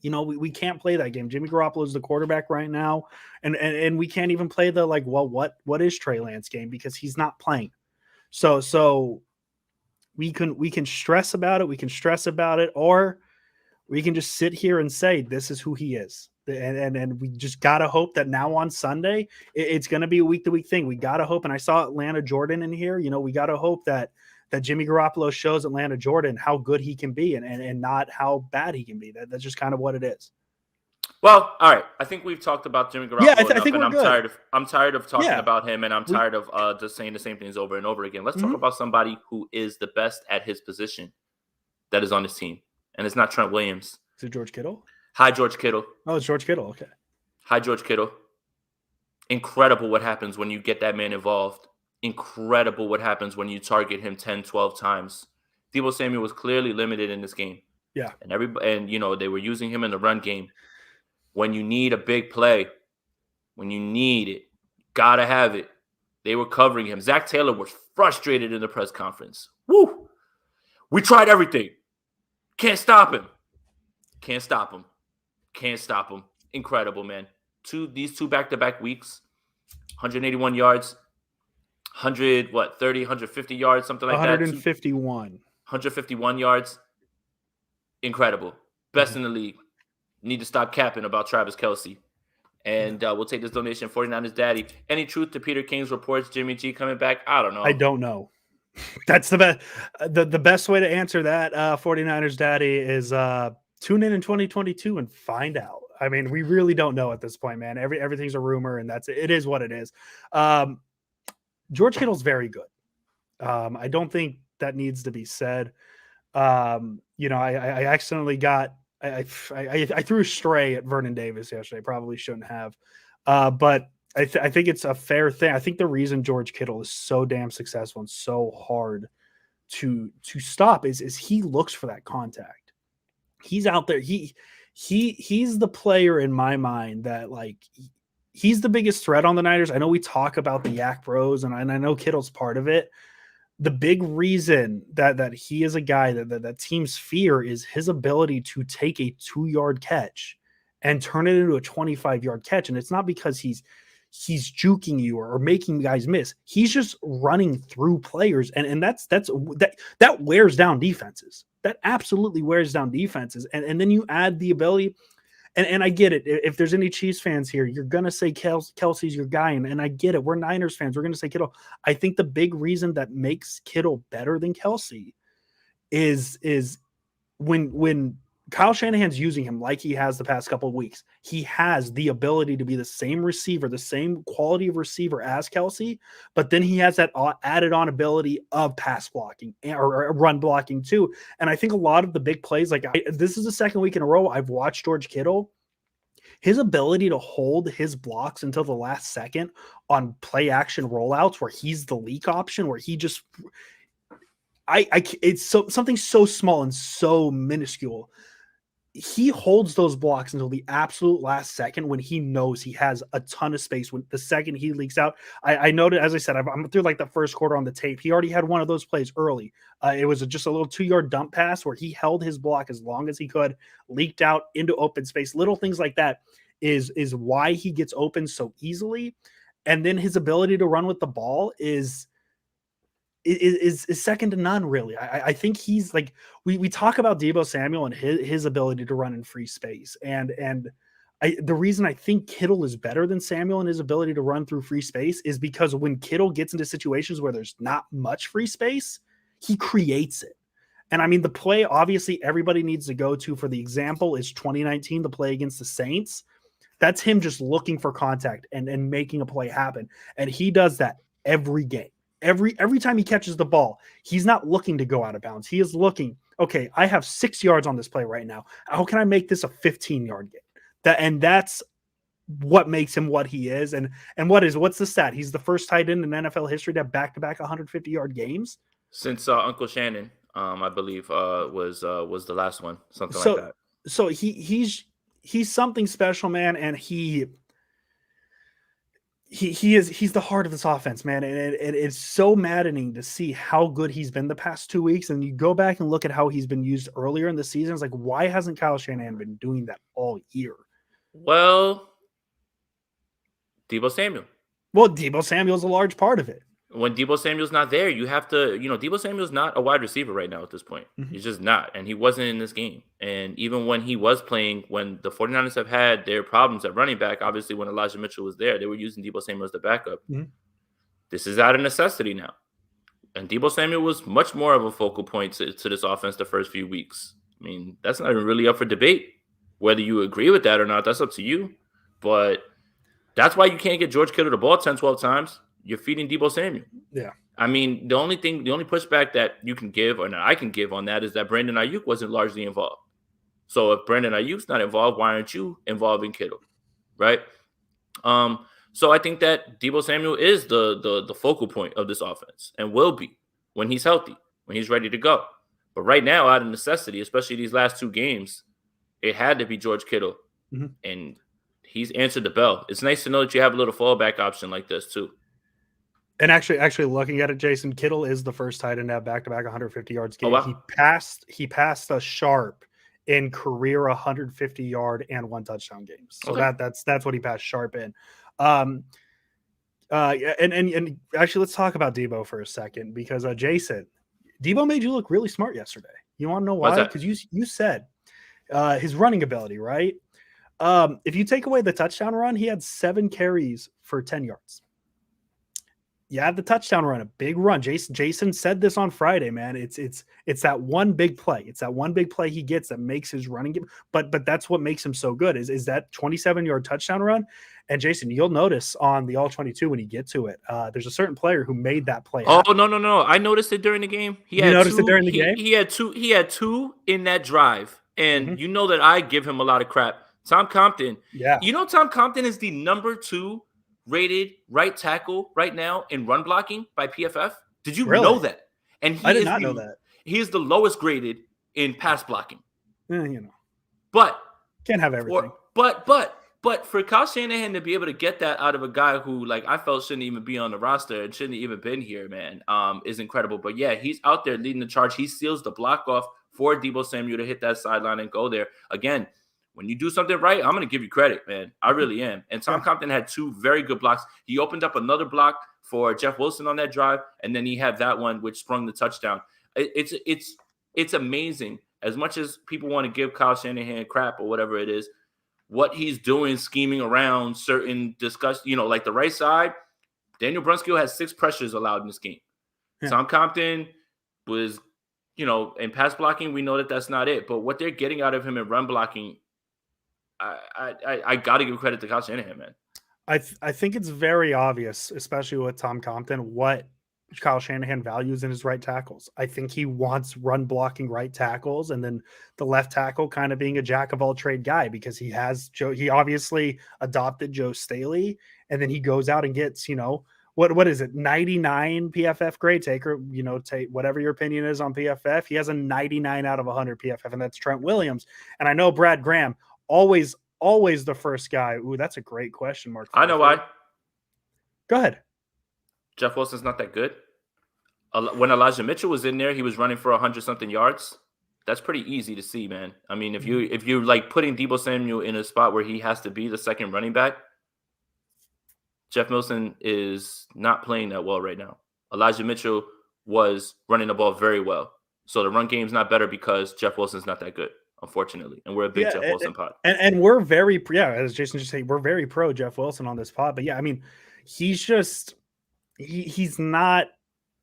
we can't play that game. Jimmy Garoppolo is the quarterback right now, and we can't even play the what is Trey Lance game, because he's not playing. So we can stress about it. We can stress about it, or we can just sit here and say this is who he is, and we just gotta hope that now on Sunday it's going to be a week-to-week thing. We gotta hope, and I saw Atlanta Jordan in here. We gotta hope that Jimmy Garoppolo shows Atlanta Jordan how good he can be and not how bad he can be. That's just kind of what it is. Well, all right. I think we've talked about Jimmy Garoppolo enough, I think we're good. I'm tired of talking about him, and I'm tired of just saying the same things over and over again. Let's talk about somebody who is the best at his position that is on his team, and it's not Trent Williams. Is it George Kittle? Hi, George Kittle. Oh, it's George Kittle. Okay. Hi, George Kittle. Incredible what happens when you get that man involved. Incredible what happens when you target him 10, 12 times. Deebo Samuel was clearly limited in this game. Yeah. And they were using him in the run game. When you need a big play, when you need it, gotta have it. They were covering him. Zach Taylor was frustrated in the press conference. Woo! We tried everything. Can't stop him. Can't stop him. Can't stop him. Incredible, man. These two back-to-back weeks, 181 yards. 150 yards, something like 151. that. 151 yards. Incredible. Best in the league. Need to stop capping about Travis Kelce. And we'll take this donation, 49ers Daddy. Any truth to Peter King's reports, Jimmy G coming back? I don't know. I don't know. That's the best. The best way to answer that, 49ers Daddy, is tune in 2022 and find out. I mean, we really don't know at this point, man. Everything's a rumor, and it is what it is. George Kittle's very good. I don't think that needs to be said. I accidentally I threw a stray at Vernon Davis yesterday. Probably shouldn't have. But I think it's a fair thing. I think the reason George Kittle is so damn successful and so hard to stop is he looks for that contact. He's out there. He's the player in my mind that, like, he's the biggest threat on the Niners. I know we talk about the Yak Bros, and I know Kittle's part of it. The big reason that he is a guy that teams fear is his ability to take a 2-yard catch and turn it into a 25-yard catch. And it's not because he's juking you or making guys miss. He's just running through players, and that wears down defenses. That absolutely wears down defenses. And then you add the ability. And I get it. If there's any Chiefs fans here, you're going to say Kelce's your guy. And I get it. We're Niners fans. We're going to say Kittle. I think the big reason that makes Kittle better than Kelce is when Kyle Shanahan's using him like he has the past couple of weeks, he has the ability to be the same receiver, the same quality of receiver as Kelce, but then he has that added on ability of pass blocking or run blocking too. And I think a lot of the big plays, this is the second week in a row I've watched George Kittle. His ability to hold his blocks until the last second on play action rollouts where he's the leak option, where he just, it's something so small and so minuscule. he holds those blocks until the absolute last second when he knows he has a ton of space. When the second he leaks out, I noted, as I said, I'm through like the first quarter on the tape. He already had one of those plays early. It was just a little 2-yard dump pass where he held his block as long as he could, leaked out into open space. Little things like that is why he gets open so easily. And then his ability to run with the ball is second to none, really. I think he's like, we talk about Deebo Samuel and his ability to run in free space, and the reason I think Kittle is better than Samuel in his ability to run through free space is because when Kittle gets into situations where there's not much free space, he creates it. And I mean, the play obviously everybody needs to go to for the example is 2019, the play against the Saints. That's him just looking for contact and making a play happen, and he does that every game. Every time he catches the ball, he's not looking to go out of bounds. He is looking, okay, I have 6 yards on this play right now. How can I make this a 15-yard game? That's what makes him what he is. And what's the stat? He's the first tight end in NFL history to have back-to-back 150-yard games. Since Uncle Shannon, I believe, was the last one, something like that. So he's something special, man, and he's the heart of this offense, man. And it's so maddening to see how good he's been the past 2 weeks. And you go back and look at how he's been used earlier in the season. It's like, why hasn't Kyle Shanahan been doing that all year? Well, Deebo Samuel. Well, Deebo Samuel's a large part of it. When Deebo Samuel's not there, you have to, Deebo Samuel's not a wide receiver right now at this point. Mm-hmm. He's just not. And he wasn't in this game. And even when he was playing, when the 49ers have had their problems at running back, obviously when Elijah Mitchell was there, they were using Deebo Samuel as the backup. Mm-hmm. This is out of necessity now. And Deebo Samuel was much more of a focal point to this offense the first few weeks. I mean, that's not even really up for debate. Whether you agree with that or not, that's up to you. But that's why you can't get George Kittle the ball 10, 12 times. You're feeding Deebo Samuel. Yeah. I mean, the only pushback that you can give, or that I can give on that, is that Brandon Ayuk wasn't largely involved. So if Brandon Ayuk's not involved, why aren't you involved in Kittle? Right? So I think that Deebo Samuel is the focal point of this offense and will be when he's healthy, when he's ready to go. But right now, out of necessity, especially these last 2 games, it had to be George Kittle. Mm-hmm. And he's answered the bell. It's nice to know that you have a little fallback option like this too. And actually looking at it, Jason, Kittle is the first tight end to have back-to-back 150 yards game. Oh, wow. He passed a Sharp in career 150-yard and 1 touchdown games. So okay. that's what he passed Sharp in. And actually, let's talk about Deebo for a second, because Jason, Deebo made you look really smart yesterday. You want to know why? Because you said his running ability, right? If you take away the touchdown run, he had 7 carries for 10 yards. Yeah, the touchdown run, a big run. Jason said this on Friday, man. It's that one big play. It's that one big play he gets that makes his running game. But that's what makes him so good is that 27-yard touchdown run. And Jason, you'll notice on the all-22 when you get to it, there's a certain player who made that play. Oh, no. I noticed it during the game. You noticed it during the game? He had two in that drive. And you know that I give him a lot of crap. Tom Compton. Yeah. You know Tom Compton is the number 2 rated right tackle right now in run blocking by PFF. Did you know that? And I did not know that. He is the lowest graded in pass blocking. But can't have everything. But for Kyle Shanahan to be able to get that out of a guy who, like, I felt shouldn't even be on the roster and shouldn't even been here, man, is incredible. But yeah, he's out there leading the charge. He seals the block off for Deebo Samuel to hit that sideline and go there. Again, when you do something right, I'm going to give you credit, man. I really am. And Tom Compton had 2 very good blocks. He opened up another block for Jeff Wilson on that drive, and then he had that one which sprung the touchdown. It's amazing. As much as people want to give Kyle Shanahan crap or whatever it is, what he's doing, scheming around certain like the right side, Daniel Brunskill has 6 pressures allowed in this game. Yeah. Tom Compton was, in pass blocking, we know that that's not it. But what they're getting out of him in run blocking, I got to give credit to Kyle Shanahan, man. I think it's very obvious, especially with Tom Compton, what Kyle Shanahan values in his right tackles. I think he wants run blocking right tackles, and then the left tackle kind of being a jack of all trade guy, because he obviously adopted Joe Staley, and then he goes out and gets, what is it? 99 PFF grade. Take whatever your opinion is on PFF. He has a 99 out of 100 PFF, and that's Trent Williams. And I know Brad Graham always the first guy. Ooh, that's a great question mark. I know why. Go ahead. Jeff Wilson's not that good. When Elijah Mitchell was in there, he was running for 100-something yards. That's pretty easy to see, man. I mean, if you like putting Deebo Samuel in a spot where he has to be the second running back, Jeff Wilson is not playing that well right now. Elijah Mitchell was running the ball very well. So the run game's not better because Jeff Wilson's not that good, unfortunately. And we're a big Jeff Wilson pod. And we're very, as Jason just said, we're very pro Jeff Wilson on this pod. But yeah, I mean, he's just, he's not,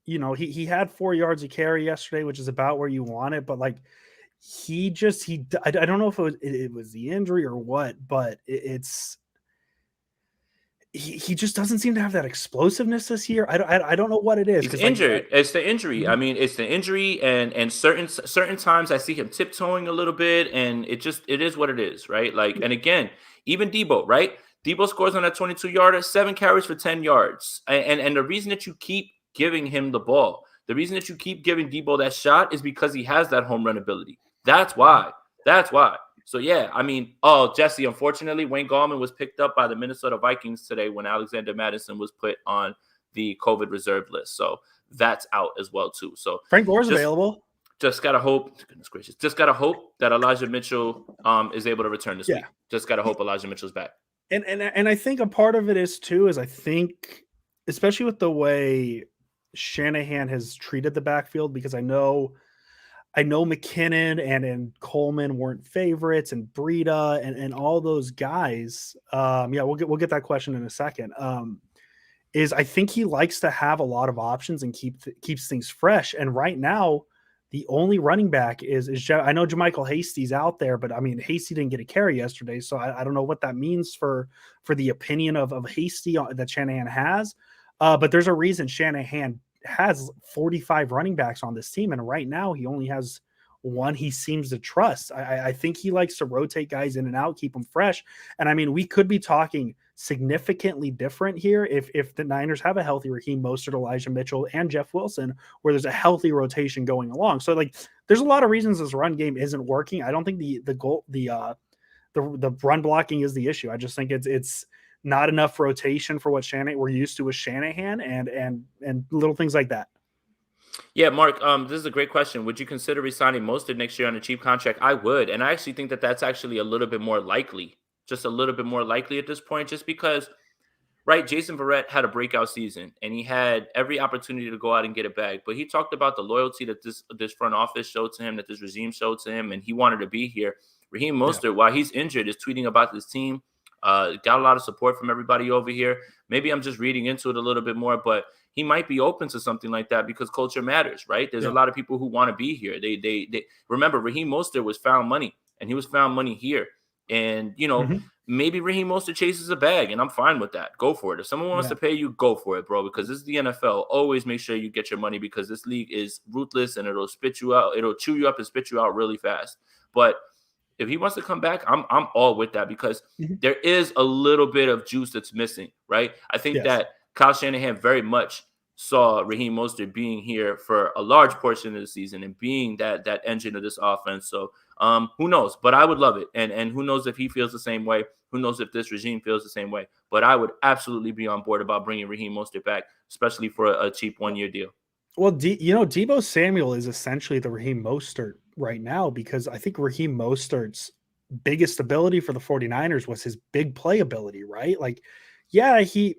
he had 4 yards a carry yesterday, which is about where you want it. But like, I don't know if it was the injury or what, but he just doesn't seem to have that explosiveness this year. I don't know what it is. He's injured. It's the injury. I mean, it's the injury, and certain times I see him tiptoeing a little bit, and it is what it is, right? Like, and again, even Deebo, right? Deebo scores on that 22-yarder, 7 carries for 10 yards, and the reason that you keep giving him the ball, the reason that you keep giving Deebo that shot is because he has that home run ability. That's why. So, yeah, I mean, Jesse, unfortunately, Wayne Gallman was picked up by the Minnesota Vikings today when Alexander Mattison was put on the COVID reserve list. So that's out as well, too. So Frank Gore's available. Just got to hope, goodness gracious, that Elijah Mitchell is able to return this week. Just got to hope Elijah Mitchell's back. And I think a part of it is, too, I think, especially with the way Shanahan has treated the backfield, because I know McKinnon and Coleman weren't favorites, and Breida and all those guys. We'll get that question in a second. I think he likes to have a lot of options and keeps things fresh. And right now, the only running back is I know JaMychal Hasty's out there, but I mean, Hasty didn't get a carry yesterday, so I don't know what that means for the opinion of Hasty that Shanahan has. But there's a reason Shanahan has 45 running backs on this team, and right now he only has one he seems to trust. I think he likes to rotate guys in and out, keep them fresh. And I mean, we could be talking significantly different here if the Niners have a healthy Raheem Mostert, Elijah Mitchell, and Jeff Wilson, where there's a healthy rotation going along. So like, there's a lot of reasons this run game isn't working. I don't think the run blocking is the issue. I just think it's not enough rotation for what we're used to with Shanahan, and little things like that. Yeah, Mark, this is a great question. Would you consider resigning Mostert next year on a cheap contract? I would. And I actually think that that's actually a little bit more likely, just a little bit more likely at this point, just because, right, Jason Verrett had a breakout season and he had every opportunity to go out and get a bag. But he talked about the loyalty that this front office showed to him, that this regime showed to him, and he wanted to be here. Raheem Mostert, while he's injured, is tweeting about this team. Got a lot of support from everybody over here. Maybe I'm just reading into it a little bit more, but he might be open to something like that because culture matters, right? There's a lot of people who want to be here. They remember Raheem Mostert was found money, and he was found money here. And, maybe Raheem Mostert chases a bag, and I'm fine with that. Go for it. If someone wants to pay you, go for it, bro, because this is the NFL. Always make sure you get your money, because this league is ruthless and it'll spit you out. It'll chew you up and spit you out really fast. But if he wants to come back, I'm all with that, because there is a little bit of juice that's missing, right? I think that Kyle Shanahan very much saw Raheem Mostert being here for a large portion of the season and being that engine of this offense. So who knows? But I would love it. And who knows if he feels the same way? Who knows if this regime feels the same way? But I would absolutely be on board about bringing Raheem Mostert back, especially for a cheap 1-year deal. Well, Deebo Samuel is essentially the Raheem Mostert right now, because I think Raheem Mostert's biggest ability for the 49ers was his big play ability, right? Like, yeah, he's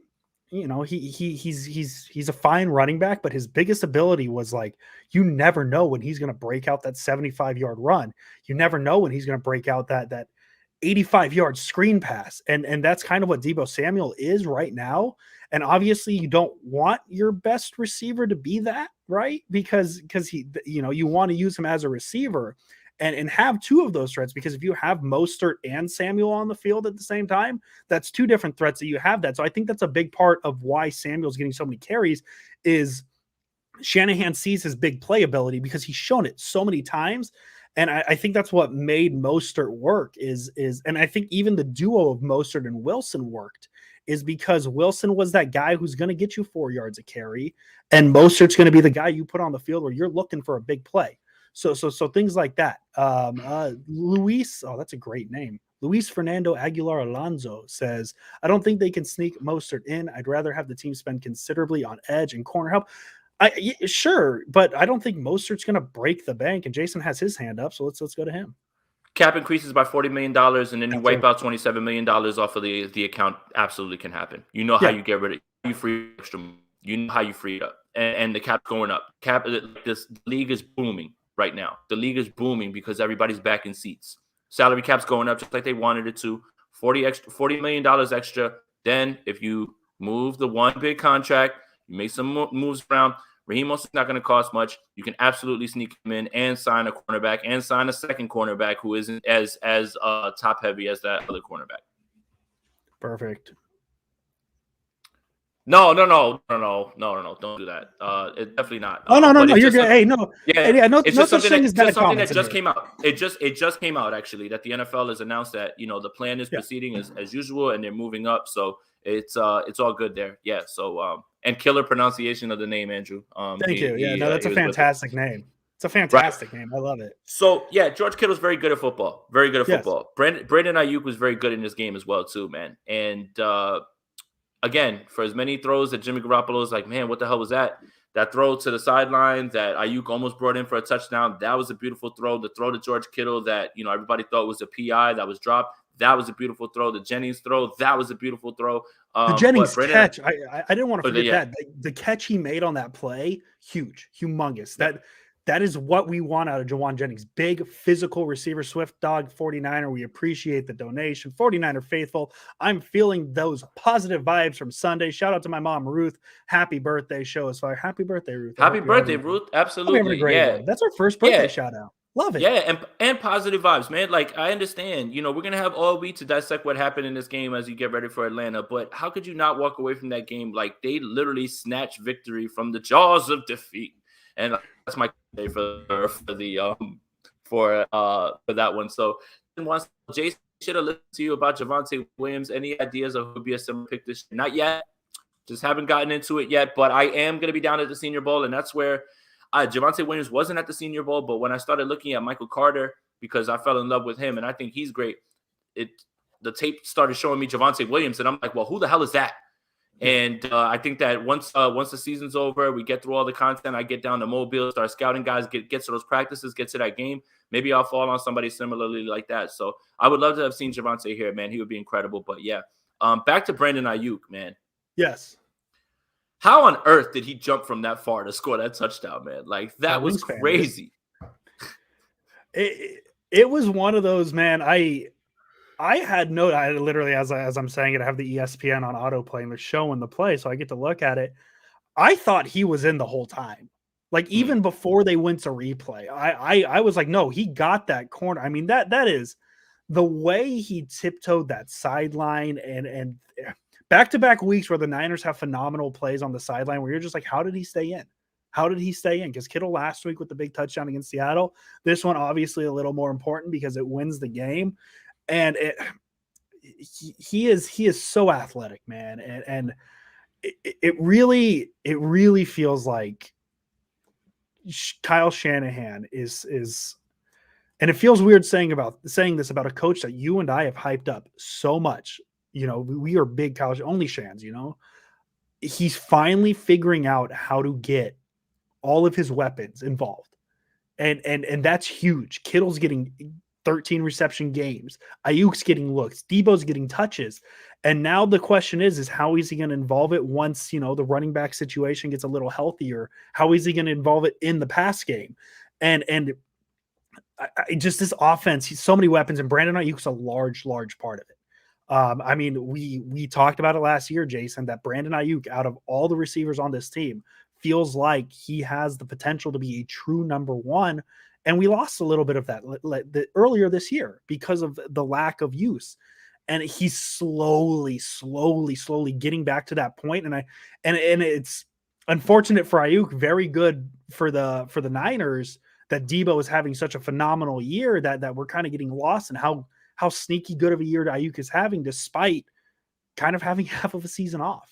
a fine running back, but his biggest ability was, like, you never know when he's going to break out that 75-yard run. You never know when he's going to break out that 85-yard screen pass. And that's kind of what Deebo Samuel is right now. And obviously you don't want your best receiver to be that, right? Because he, you want to use him as a receiver and have two of those threats, because if you have Mostert and Samuel on the field at the same time, that's two different threats that you have that. So I think that's a big part of why Samuel's getting so many carries is Shanahan sees his big play ability, because he's shown it so many times. And I think that's what made Mostert work is, and I think even the duo of Mostert and Wilson worked, is because Wilson was that guy who's going to get you 4 yards a carry, and Mostert's going to be the guy you put on the field where you're looking for a big play. So things like that. Luis, oh, that's a great name. Luis Fernando Aguilar Alonso says, I don't think they can sneak Mostert in. I'd rather have the team spend considerably on edge and corner help. Sure, but I don't think Mostert's going to break the bank. And Jason has his hand up, so let's go to him. Cap increases by $40 million, and then you wipe out $27 million off of the account. Absolutely can happen. You know how you get rid of it. You free extra. You know how you free it up, and the cap's going up. This league is booming right now. The league is booming because everybody's back in seats. Salary cap's going up just like they wanted it to. $40 million extra. Then if you move the one big contract, you make some moves around. Raheem Mostert's not going to cost much. You can absolutely sneak him in and sign a cornerback and sign a second cornerback who isn't as top heavy as that other cornerback. Perfect. No. Don't do that. It's definitely not. No. You're good. Hey, no. Yeah. No, it's just something that just came out. It just came out actually that the NFL has announced that the plan is proceeding as usual and they're moving up. So it's all good there. Yeah. So and killer pronunciation of the name, Andrew. Thank you. Yeah. That's a fantastic name. It's a fantastic name. I love it. So yeah, George Kittle's very good at football. Very good at football. Brandon Ayuk was very good in this game as well too, man. And again, for as many throws that Jimmy Garoppolo is like, man, what the hell was that? That throw to the sideline that Ayuk almost brought in for a touchdown. That was a beautiful throw. The throw to George Kittle that everybody thought was a PI that was dropped. That was a beautiful throw. The Jennings throw, that was a beautiful throw. The Jennings catch, I didn't want to forget that. The catch he made on that play, huge, humongous. That is what we want out of Jawan Jennings. Big, physical receiver, Swift Dog 49er. We appreciate the donation. 49er faithful. I'm feeling those positive vibes from Sunday. Shout out to my mom, Ruth. Happy birthday. Show us fire. Happy birthday, Ruth. Happy birthday, Ruth. Absolutely. Yeah. That's our first birthday shout out. Love it. Yeah, and positive vibes, man. Like, I understand, we're going to have all week to dissect what happened in this game as you get ready for Atlanta, but how could you not walk away from that game? Like, they literally snatched victory from the jaws of defeat. And that's my day for that one. So, Jason should have listened to you about Javonte Williams. Any ideas of who would be a similar pick this year? Not yet. Just haven't gotten into it yet, but I am going to be down at the Senior Bowl, and that's where Javonte Williams wasn't at the Senior Bowl, but when I started looking at Michael Carter, because I fell in love with him, and I think he's great, the tape started showing me Javonte Williams, and I'm like, well, who the hell is that? And I think that once the season's over, we get through all the content, I get down to Mobile, start scouting guys, get to those practices, get to that game, maybe I'll fall on somebody similarly like that. So I would love to have seen Javonte here, man. He would be incredible. But yeah, back to Brandon Ayuk, man. Yes. How on earth did he jump from that far to score that touchdown, man? Like, that was crazy. It was one of those, man. I literally, as I'm saying it, I have the ESPN on autoplay and they're showing the play, so I get to look at it. I thought he was in the whole time. Like, even before they went to replay, I was like, no, he got that corner. I mean, that is the way he tiptoed that sideline and back-to-back weeks where the Niners have phenomenal plays on the sideline where you're just like, how did he stay in? How did he stay in? Because Kittle last week with the big touchdown against Seattle, this one obviously a little more important because it wins the game. And he is so athletic, man. And it really feels like Kyle Shanahan is, and it feels weird saying this about a coach that you and I have hyped up so much. We are big college only Shans, he's finally figuring out how to get all of his weapons involved. And that's huge. Kittle's getting 13 reception games. Ayuk's getting looks. Debo's getting touches. And now the question is how is he going to involve it once, the running back situation gets a little healthier? How is he going to involve it in the pass game? And just this offense, he's so many weapons, and Brandon Ayuk's a large part of it. I mean, we talked about it last year, Jason, that Brandon Ayuk, out of all the receivers on this team, feels like he has the potential to be a true number one. And we lost a little bit of that earlier this year because of the lack of use. And he's slowly getting back to that point. And it's unfortunate for Ayuk, very good for the Niners that Debo is having such a phenomenal year that we're kind of getting lost in how sneaky good of a year Ayuk is having, despite kind of having half of a season off.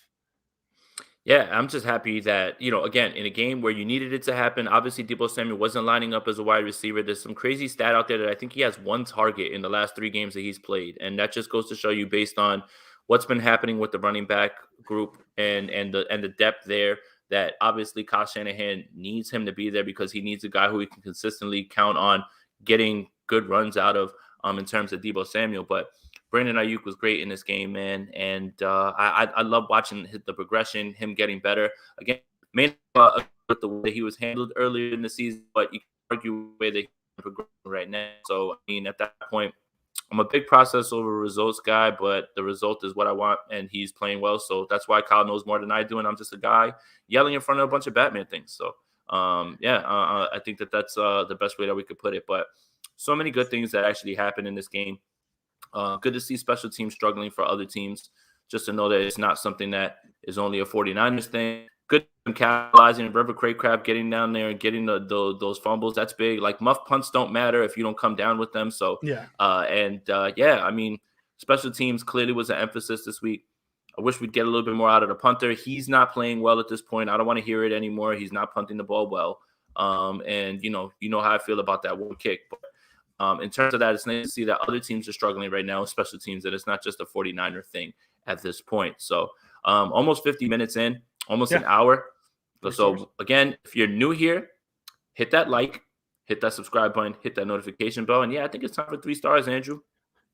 Yeah, I'm just happy that, again, in a game where you needed it to happen, obviously Debo Samuel wasn't lining up as a wide receiver. There's some crazy stat out there that I think he has one target in the last 3 games that he's played. And that just goes to show you, based on what's been happening with the running back group and the depth there, that obviously Kyle Shanahan needs him to be there, because he needs a guy who he can consistently count on getting good runs out of, in terms of Debo Samuel. But Brandon Ayuk was great in this game, man, and I love watching the progression, him getting better. Again, mainly with the way he was handled earlier in the season, but you can argue the way that he's progressing right now. So, I mean, at that point, I'm a big process over results guy, but the result is what I want, and he's playing well. So that's why Kyle knows more than I do, and I'm just a guy yelling in front of a bunch of Batman things. So, I think that's the best way that we could put it. But so many good things that actually happened in this game. Good to see special teams struggling for other teams, just to know that it's not something that is only a 49ers thing. Good capitalizing, and River Craycraft getting down there and getting those fumbles. That's big. Like, muff punts don't matter if you don't come down with them. So, Yeah. I mean, special teams clearly was an emphasis this week. I wish we'd get a little bit more out of the punter. He's not playing well at this point. I don't want to hear it anymore. He's not punting the ball well. And you know how I feel about that one kick. But in terms of that, it's nice to see that other teams are struggling right now, special teams, that it's not just a 49er thing at this point. So almost 50 minutes in, almost an hour. So again, if you're new here, hit that like, hit that subscribe button, hit that notification bell. And yeah, I think it's time for 3 stars, Andrew.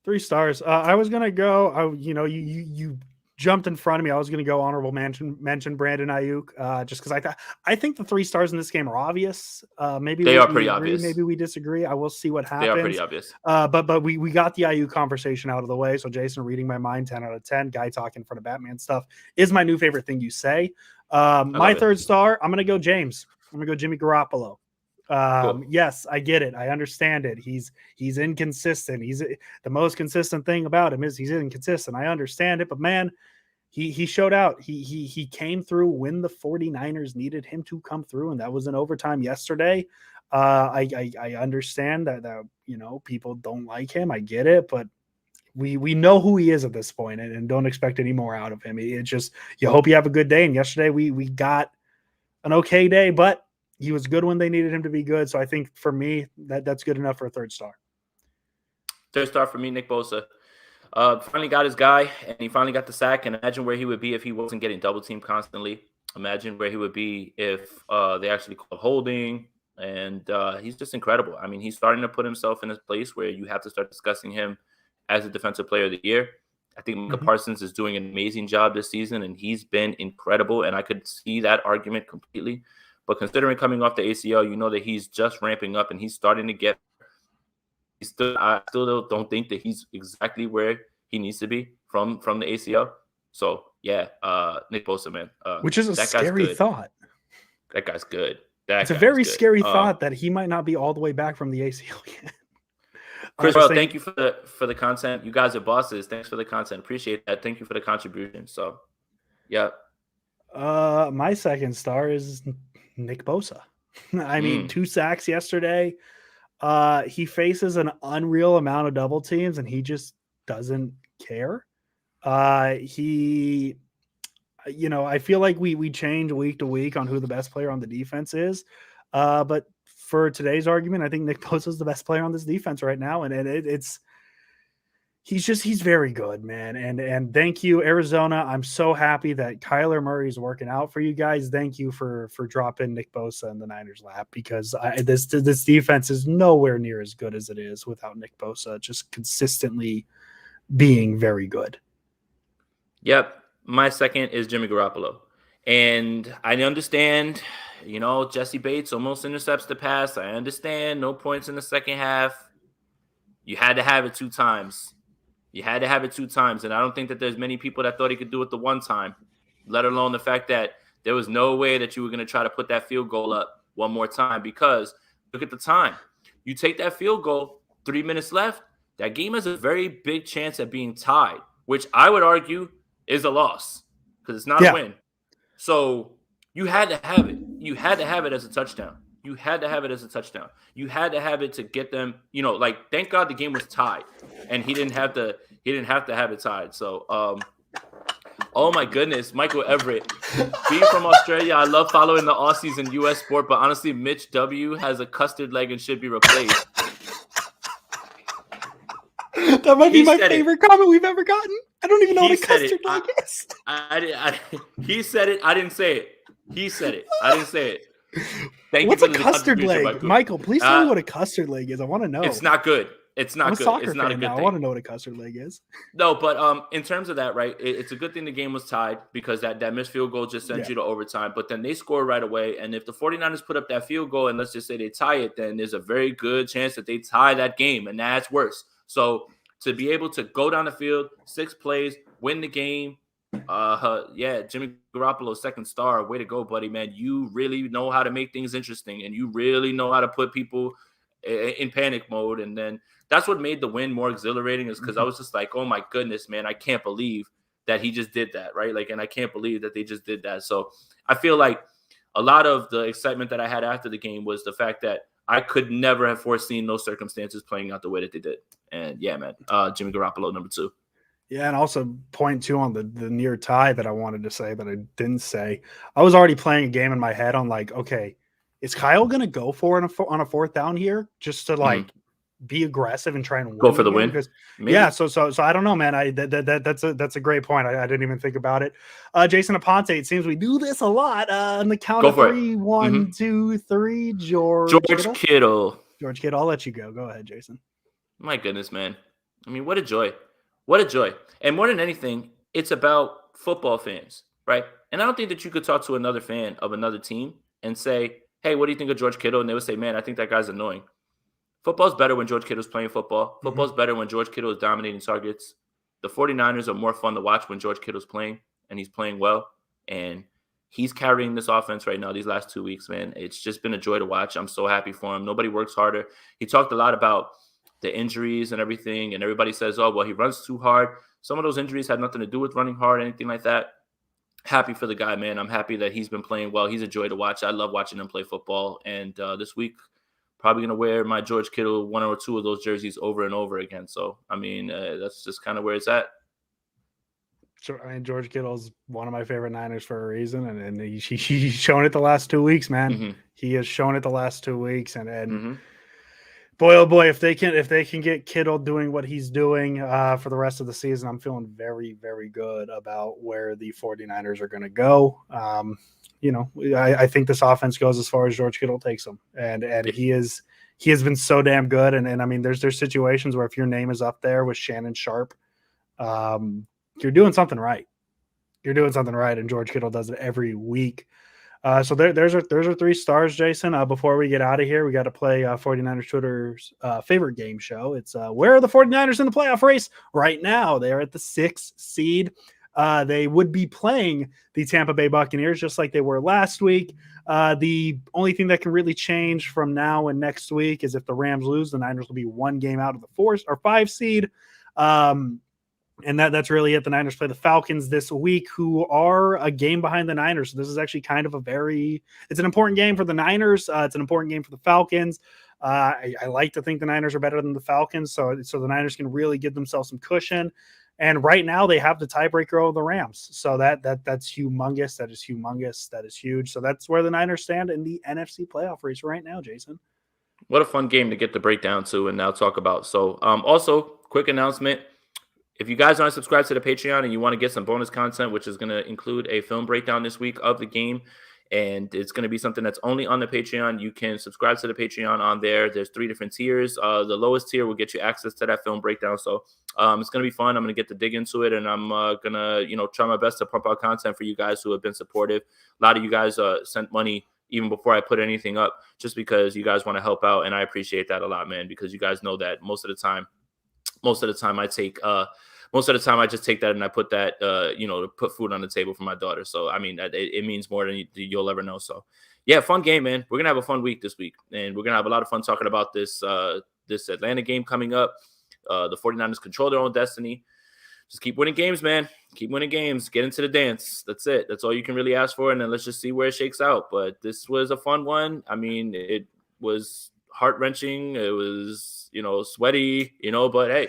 3 stars. I was going to go, you jumped in front of me. I was going to go honorable mention Brandon Ayuk, just because I think the 3 stars in this game are obvious. Maybe they are pretty agree, obvious. Maybe we disagree. I will see what happens. They are pretty obvious. But we got the Ayuk conversation out of the way. So Jason, reading my mind, 10 out of 10. Guy talking in front of Batman stuff is my new favorite thing you say. My 3rd star, I'm going to go James. I'm going to go Jimmy Garoppolo. Cool. Yes, I get it. I understand it. He's inconsistent. The most consistent thing about him is he's inconsistent. I understand it, but man, he showed out. He came through when the 49ers needed him to come through, and that was in overtime yesterday. I understand that people don't like him. I get it, but we know who he is at this point, and don't expect any more out of him. It's just, you hope you have a good day. And yesterday we got an okay day, but he was good when they needed him to be good. So I think for me, that's good enough for a 3rd star. 3rd star for me, Nick Bosa. Finally got his guy, and he finally got the sack. And imagine where he would be if he wasn't getting double teamed constantly. Imagine where he would be if they actually called holding. And he's just incredible. I mean, he's starting to put himself in a place where you have to start discussing him as a defensive player of the year. I think Micah Parsons is doing an amazing job this season, and he's been incredible. And I could see that argument completely. But considering coming off the ACL, you know that he's just ramping up, and he's starting to get. I still don't think that he's exactly where he needs to be from the ACL. So yeah, Nick Bosa, man, which is a scary thought. That guy's good. It's a very scary thought that he might not be all the way back from the ACL yet. Chris, well, thank you for the content. You guys are bosses. Thanks for the content. Appreciate that. Thank you for the contribution. So, yeah. My 2nd star is Nick Bosa. I mean, 2 sacks yesterday. He faces an unreal amount of double teams, and he just doesn't care. I feel like we change week to week on who the best player on the defense is. But for today's argument, I think Nick Bosa is the best player on this defense right now. And he's very good, man. And thank you, Arizona. I'm so happy that Kyler Murray is working out for you guys. Thank you for dropping Nick Bosa in the Niners' lap, because this defense is nowhere near as good as it is without Nick Bosa just consistently being very good. Yep. My 2nd is Jimmy Garoppolo. And I understand, Jesse Bates almost intercepts the pass. I understand no points in the second half. You had to have it 2 times. And I don't think that there's many people that thought he could do it the 1 time, let alone the fact that there was no way that you were going to try to put that field goal up 1 more time, because look at the time. You take that field goal, 3 minutes left, that game has a very big chance at being tied, which I would argue is a loss, because it's not a win. So you had to have it. You had to have it as a touchdown. You had to have it to get them, thank God the game was tied, and he didn't have to have it tied. So Oh my goodness, Michael Everett. Being from Australia, I love following the Aussies in U.S. sport, but honestly, Mitch W has a custard leg and should be replaced. That might be my favorite comment we've ever gotten. I don't even know what a custard leg is. He said it. I didn't say it. He said it. I didn't say it. Thank What's you for a custard leg? Michael, please tell me what a custard leg is. I want to know. It's not good. It's not good. Soccer it's not fan a good now. thing. I want to know what a custard leg is. No, but in terms of that, right, it's a good thing the game was tied because that missed field goal just sent you to overtime. But then they score right away. And if the 49ers put up that field goal and let's just say they tie it, then there's a very good chance that they tie that game. And that's worse. So to be able to go down the field, 6 plays, win the game, Jimmy Garoppolo, second star. Way to go, buddy, man. You really know how to make things interesting, and you really know how to put people in panic mode. And then that's what made the win more exhilarating is because I was just like, oh, my goodness, man, I can't believe that he just did that, right? Like, and I can't believe that they just did that. So I feel like a lot of the excitement that I had after the game was the fact that I could never have foreseen those circumstances playing out the way that they did. And, yeah, man, Jimmy Garoppolo, number 2. Yeah, and also point 2 on the near tie that I wanted to say that I didn't say. I was already playing a game in my head on like, okay, is Kyle going to go for on a 4th down here just to like be aggressive and try and go for the win? Yeah, so I don't know, man. That's a great point. I didn't even think about it. Jason Aponte, it seems we do this a lot. On the count of 3, 1, 2, 3, George Kittle. George Kittle, I'll let you go. Go ahead, Jason. My goodness, man. I mean, what a joy. What a joy. And more than anything, it's about football fans, right? And I don't think that you could talk to another fan of another team and say, hey, what do you think of George Kittle? And they would say, man, I think that guy's annoying. Football's better when George Kittle's playing football. Football's better when George Kittle is dominating targets. The 49ers are more fun to watch when George Kittle's playing, and he's playing well. And he's carrying this offense right now these last 2 weeks, man. It's just been a joy to watch. I'm so happy for him. Nobody works harder. He talked a lot about the injuries and everything, and everybody says, oh, well, he runs too hard. Some of those injuries had nothing to do with running hard, anything like that. Happy for the guy, man. I'm happy that he's been playing well. He's a joy to watch. I love watching him play football. And this week, probably going to wear my George Kittle 1 or 2 of those jerseys over and over again. So, I mean, that's just kind of where it's at. I mean, George Kittle's one of my favorite Niners for a reason, and he's shown it the last 2 weeks, man. He has shown it the last 2 weeks, and boy, oh boy, if they can get Kittle doing what he's doing for the rest of the season, I'm feeling very, very good about where the 49ers are going to go. I think this offense goes as far as George Kittle takes them, and he has been so damn good. And I mean, there's situations where if your name is up there with Shannon Sharp, you're doing something right. You're doing something right, and George Kittle does it every week. So there's our 3 stars, Jason. Before we get out of here, we got to play 49ers Twitter's favorite game show. It's where are the 49ers in the playoff race right now? They are at the 6th seed. They would be playing the Tampa Bay Buccaneers just like they were last week. The only thing that can really change from now and next week is if the Rams lose, the Niners will be 1 game out of the 4 or 5 seed. And that's really it. The Niners play the Falcons this week, who are a game behind the Niners. So this is actually kind of it's an important game for the Niners. It's an important game for the Falcons. I like to think the Niners are better than the Falcons. So the Niners can really give themselves some cushion. And right now they have the tiebreaker over the Rams. So that's humongous. That is humongous. That is huge. So that's where the Niners stand in the NFC playoff race right now, Jason. What a fun game to get the breakdown to and now talk about. So also quick announcement. If you guys aren't subscribed to the Patreon and you want to get some bonus content, which is going to include a film breakdown this week of the game, and it's going to be something that's only on the Patreon, you can subscribe to the Patreon on there. There's 3 different tiers. The lowest tier will get you access to that film breakdown. So it's going to be fun. I'm going to get to dig into it, and I'm going to, try my best to pump out content for you guys who have been supportive. A lot of you guys sent money even before I put anything up, just because you guys want to help out, and I appreciate that a lot, man, because you guys know that most of the time I just take that and I put that, to put food on the table for my daughter. So, I mean, it means more than you'll ever know. So, yeah, fun game, man. We're going to have a fun week this week, and we're going to have a lot of fun talking about this Atlanta game coming up. The 49ers control their own destiny. Just keep winning games, man. Keep winning games. Get into the dance. That's it. That's all you can really ask for, and then let's just see where it shakes out. But this was a fun one. I mean, it was heart-wrenching. It was, sweaty, but hey,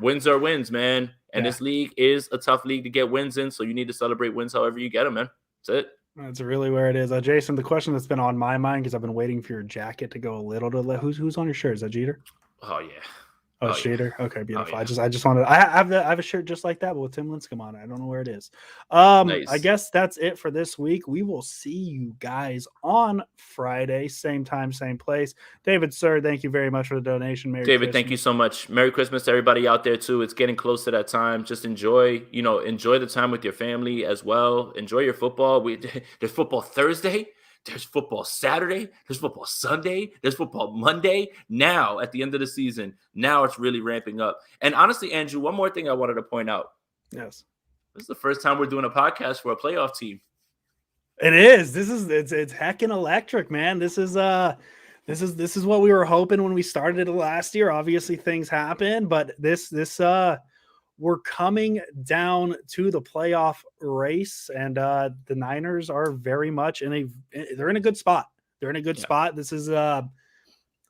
wins are wins, man. And this league is a tough league to get wins in, so you need to celebrate wins however you get them, man. That's it. That's really where it is. Jason, the question that's been on my mind, because I've been waiting for your jacket to go a little to who's on your shirt? Is that Jeter? Oh, yeah. Oh, Jeter. Yeah. Okay, beautiful. Yeah. I just wanted. I have a shirt just like that, but with Tim Lincecum on it. I don't know where it is. Nice. I guess that's it for this week. We will see you guys on Friday, same time, same place. David, sir, thank you very much for the donation. Merry David, Christmas. Thank you so much. Merry Christmas to everybody out there too. It's getting close to that time. Just enjoy the time with your family as well. Enjoy your football. There's football Thursday. There's football Saturday. There's football Sunday. There's football Monday. Now, at the end of the season, now it's really ramping up. And honestly, Andrew, one more thing I wanted to point out. Yes. This is the first time we're doing a podcast for a playoff team. It is. It's heckin' electric, man. This is what we were hoping when we started it last year. Obviously, things happen, but we're coming down to the playoff race, and the Niners are very much they're in a good spot. They're in a good spot. This is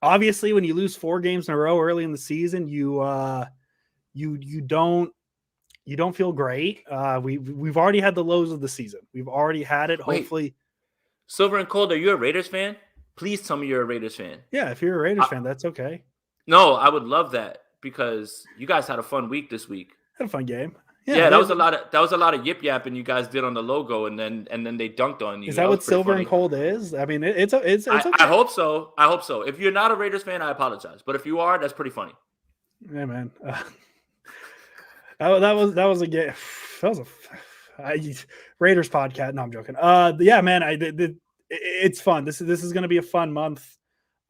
obviously when you lose 4 games in a row early in the season, you don't feel great. We've already had the lows of the season. We've already had it. Wait, hopefully, Silver and Cold, are you a Raiders fan? Please tell me you're a Raiders fan. Yeah, if you're a Raiders fan, that's okay. No, I would love that because you guys had a fun week this week. Had a fun game. Yeah, that was a lot of yip yapping you guys did on the logo, and then they dunked on you. Is that what Silver and Cold is? I mean, it's okay. I hope so. If you're not a Raiders fan, I apologize. But if you are, that's pretty funny. Yeah, man. That was a game. That was a Raiders podcast. No, I'm joking. Yeah, man. It's fun. This is going to be a fun month.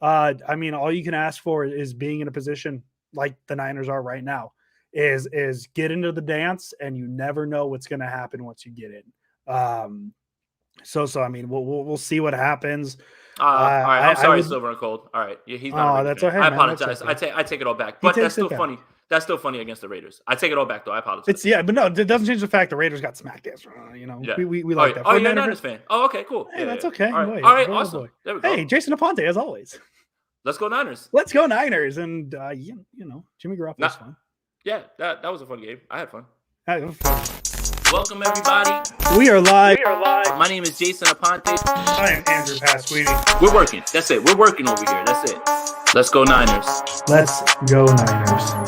I mean, all you can ask for is being in a position like the Niners are right now. Is get into the dance, and you never know what's going to happen once you get in. So I mean, we'll see what happens. All right, I'm sorry, Silver and Cold. All right, he's not. That's okay. I apologize. Okay. I take it all back. But that's still funny. That's still funny against the Raiders. I take it all back, though. I apologize. But no, it doesn't change the fact the Raiders got smacked. We like that. Oh, you're a Niners fan. Oh, okay, cool. Hey, that's okay. All right, awesome. There we go. Hey, Jason Aponte, as always. Let's go Niners. Let's go Niners, and Jimmy Garoppolo's fun. Yeah, that was a fun game. I had fun. Welcome, everybody. We are live. My name is Jason Aponte. I am Andrew Pasquini. We're working. That's it. We're working over here. That's it. Let's go Niners. Let's go Niners.